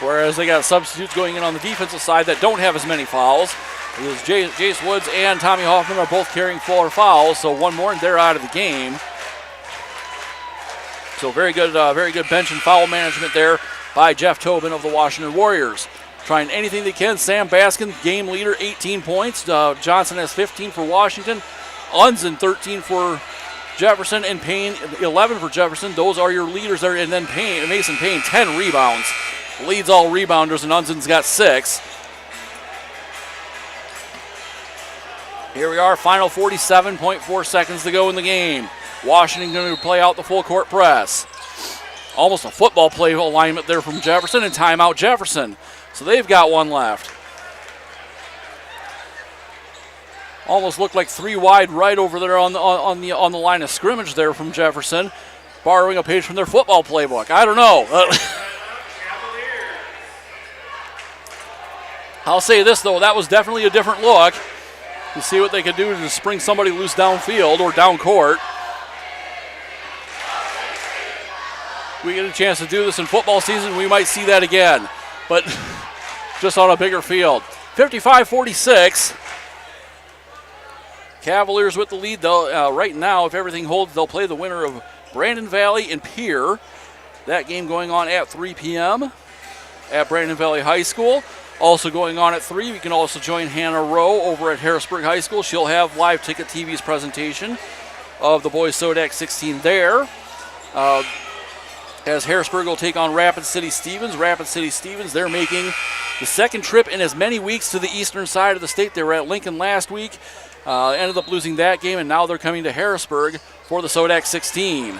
Whereas they got substitutes going in on the defensive side that don't have as many fouls. Jace Woods and Tommy Hoffman are both carrying 4 fouls, so one more and they're out of the game. So very good bench and foul management there by Jeff Tobin of the Washington Warriors. Trying anything they can. Sam Baskin, game leader, 18 points. Johnson has 15 for Washington. Unzen, 13 for Jefferson, and Payne, 11 for Jefferson. Those are your leaders there. And then Mason Payne, 10 rebounds. Leads all rebounders, and Unzen's got 6. Here we are, final 47.4 seconds to go in the game. Washington going to play out the full court press. Almost a football play alignment there from Jefferson, and timeout Jefferson. So they've got 1 left. Almost looked like 3 wide right over there on the line of scrimmage there from Jefferson, borrowing a page from their football playbook. I don't know. I'll say this though, that was definitely a different look. To see what they could do to spring somebody loose downfield or down court. We get a chance to do this in football season, we might see that again. But just on a bigger field. 55-46. Cavaliers with the lead, though. Right now, if everything holds, they'll play the winner of Brandon Valley and Pierre. That game going on at 3 p.m. at Brandon Valley High School. Also going on at 3, you can also join Hannah Rowe over at Harrisburg High School. She'll have live Ticket TV's presentation of the boys SoDak 16 there. As Harrisburg will take on Rapid City Stevens. Rapid City Stevens, they're making the second trip in as many weeks to the eastern side of the state. They were at Lincoln last week, ended up losing that game, and now they're coming to Harrisburg for the SoDak 16.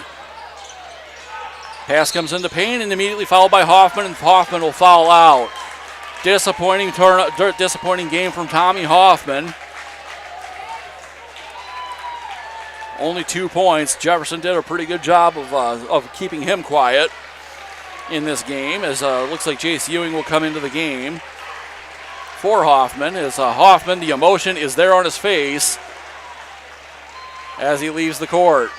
Pass comes into Payne and immediately fouled by Hoffman, and Hoffman will foul out. Disappointing game from Tommy Hoffman. Only 2 points. Jefferson did a pretty good job of keeping him quiet in this game, as looks like Jace Ewing will come into the game for Hoffman. As Hoffman, the emotion is there on his face as he leaves the court.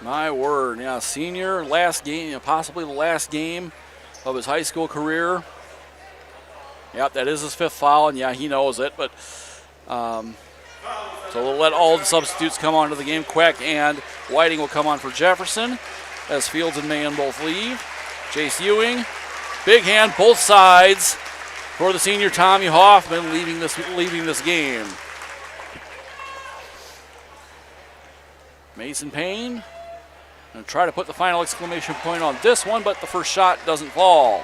My word, yeah, senior, last game, possibly the last game of his high school career. Yep, that is his 5th foul, and yeah, he knows it, but so we'll let all the substitutes come onto the game. Queck and Whiting will come on for Jefferson as Fields and Mahan both leave. Jace Ewing, big hand, both sides for the senior Tommy Hoffman leaving this game. Mason Payne going to try to put the final exclamation point on this one, but the first shot doesn't fall.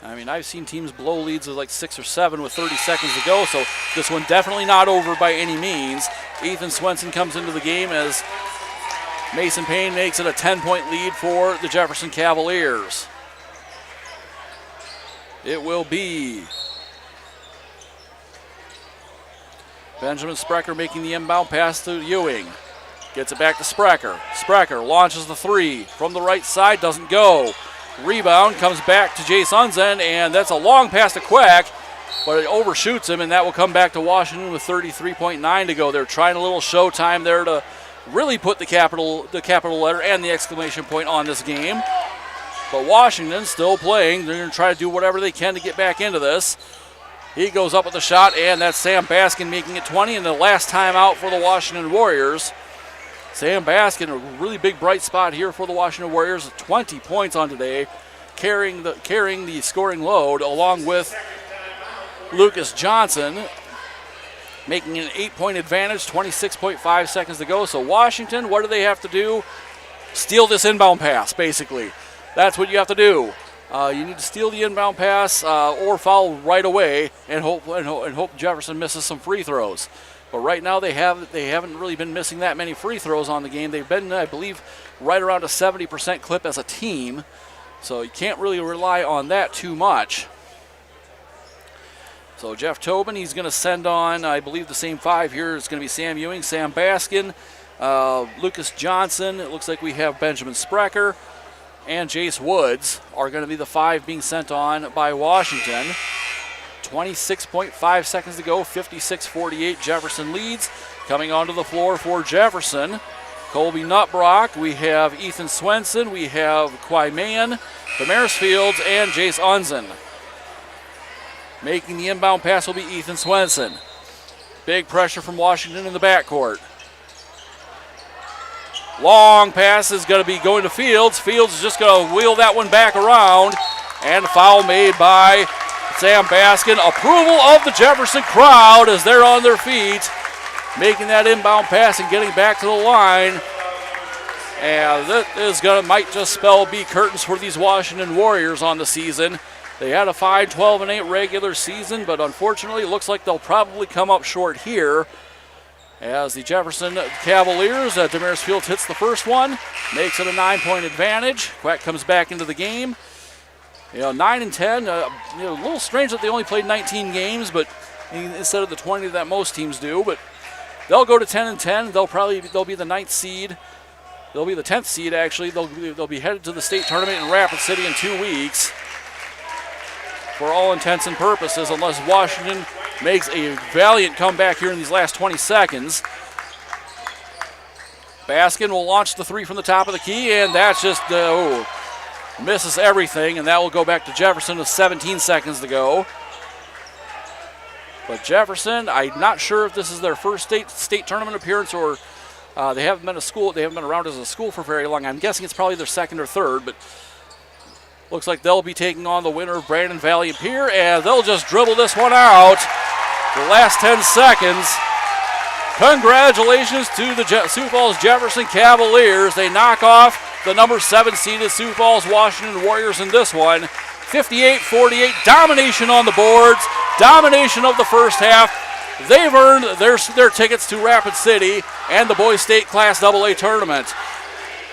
I mean, I've seen teams blow leads of like 6 or 7 with 30 seconds to go, so this one definitely not over by any means. Ethan Swenson comes into the game as Mason Payne makes it a 10-point lead for the Jefferson Cavaliers. It will be Benjamin Sprecher making the inbound pass to Ewing. Gets it back to Sprecher. Sprecher launches the 3 from the right side, doesn't go. Rebound comes back to Jace Unzen, and that's a long pass to Quack, but it overshoots him, and that will come back to Washington with 33.9 to go. They're trying a little showtime there to really put the capital letter and the exclamation point on this game. But Washington still playing. They're going to try to do whatever they can to get back into this. He goes up with the shot, and that's Sam Baskin making it 20, and the last time out for the Washington Warriors. Sam Baskin, a really big bright spot here for the Washington Warriors. 20 points on today, carrying the scoring load, along with Lucas Johnson, making an 8-point advantage, 26.5 seconds to go. So Washington, what do they have to do? Steal this inbound pass, basically. That's what you have to do. You need to steal the inbound pass or foul right away and hope Jefferson misses some free throws. But right now they haven't really been missing that many free throws on the game. They've been, I believe, right around a 70% clip as a team. So you can't really rely on that too much. So Jeff Tobin, he's going to send on, I believe, the same 5 here. It's going to be Sam Ewing, Sam Baskin, Lucas Johnson. It looks like we have Benjamin Sprecher and Jace Woods are going to be the 5 being sent on by Washington. 26.5 seconds to go, 56-48. Jefferson leads. Coming onto the floor for Jefferson, Colby Nutbrock. We have Ethan Swenson. We have Kwai Mahan, Damaris Fields, and Jace Unzen. Making the inbound pass will be Ethan Swenson. Big pressure from Washington in the backcourt. Long pass is going to be going to Fields. Fields is just going to wheel that one back around. And a foul made by Sam Baskin. Approval of the Jefferson crowd as they're on their feet, making that inbound pass and getting back to the line. And that might just spell B curtains for these Washington Warriors on the season. They had a 5-12-8 regular season, but unfortunately it looks like they'll probably come up short here. As the Jefferson Cavaliers, Damaris Fields hits the first one, makes it a 9-point advantage. Quack comes back into the game. 9 and 10. A little strange that they only played 19 games, but instead of the 20 that most teams do. But they'll go to 10 and 10. They'll be the 9th seed. They'll be the 10th seed actually. They'll be headed to the state tournament in Rapid City in 2 weeks. For all intents and purposes, unless Washington makes a valiant comeback here in these last 20 seconds. Baskin will launch the 3 from the top of the key, and that's just misses everything, and that will go back to Jefferson with 17 seconds to go. But Jefferson, I'm not sure if this is their first state tournament appearance or they haven't been around as a school for very long. I'm guessing it's probably their 2nd or 3rd, but looks like they'll be taking on the winner of Brandon Valley Pier, and they'll just dribble this one out. The last 10 seconds. Congratulations to the Sioux Falls Jefferson Cavaliers. They knock off the number 7 seeded Sioux Falls Washington Warriors in this one. 58-48, domination on the boards, domination of the first half. They've earned their tickets to Rapid City and the Boys State Class AA tournament.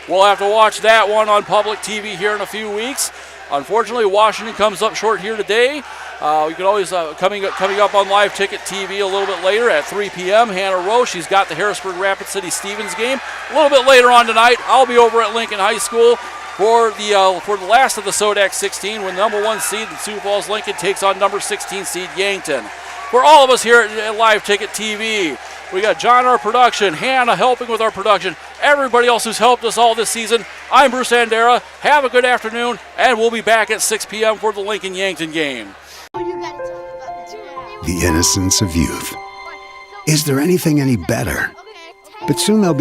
We'll have to watch that one on public TV here in a few weeks. Unfortunately, Washington comes up short here today. You can always, coming up on live ticket TV a little bit later at 3 p.m., Hannah Rowe, she's got the Harrisburg Rapid City Stevens game. A little bit later on tonight, I'll be over at Lincoln High School for the last of the SoDak 16, when number 1 seed Sioux Falls Lincoln takes on number 16 seed Yankton. For all of us here at Live Ticket TV, we got John, our production, Hannah helping with our production, everybody else who's helped us all this season. I'm Bruce Andera. Have a good afternoon, and we'll be back at 6 p.m. for the Lincoln-Yankton game. The innocence of youth. Is there anything any better? But soon they'll be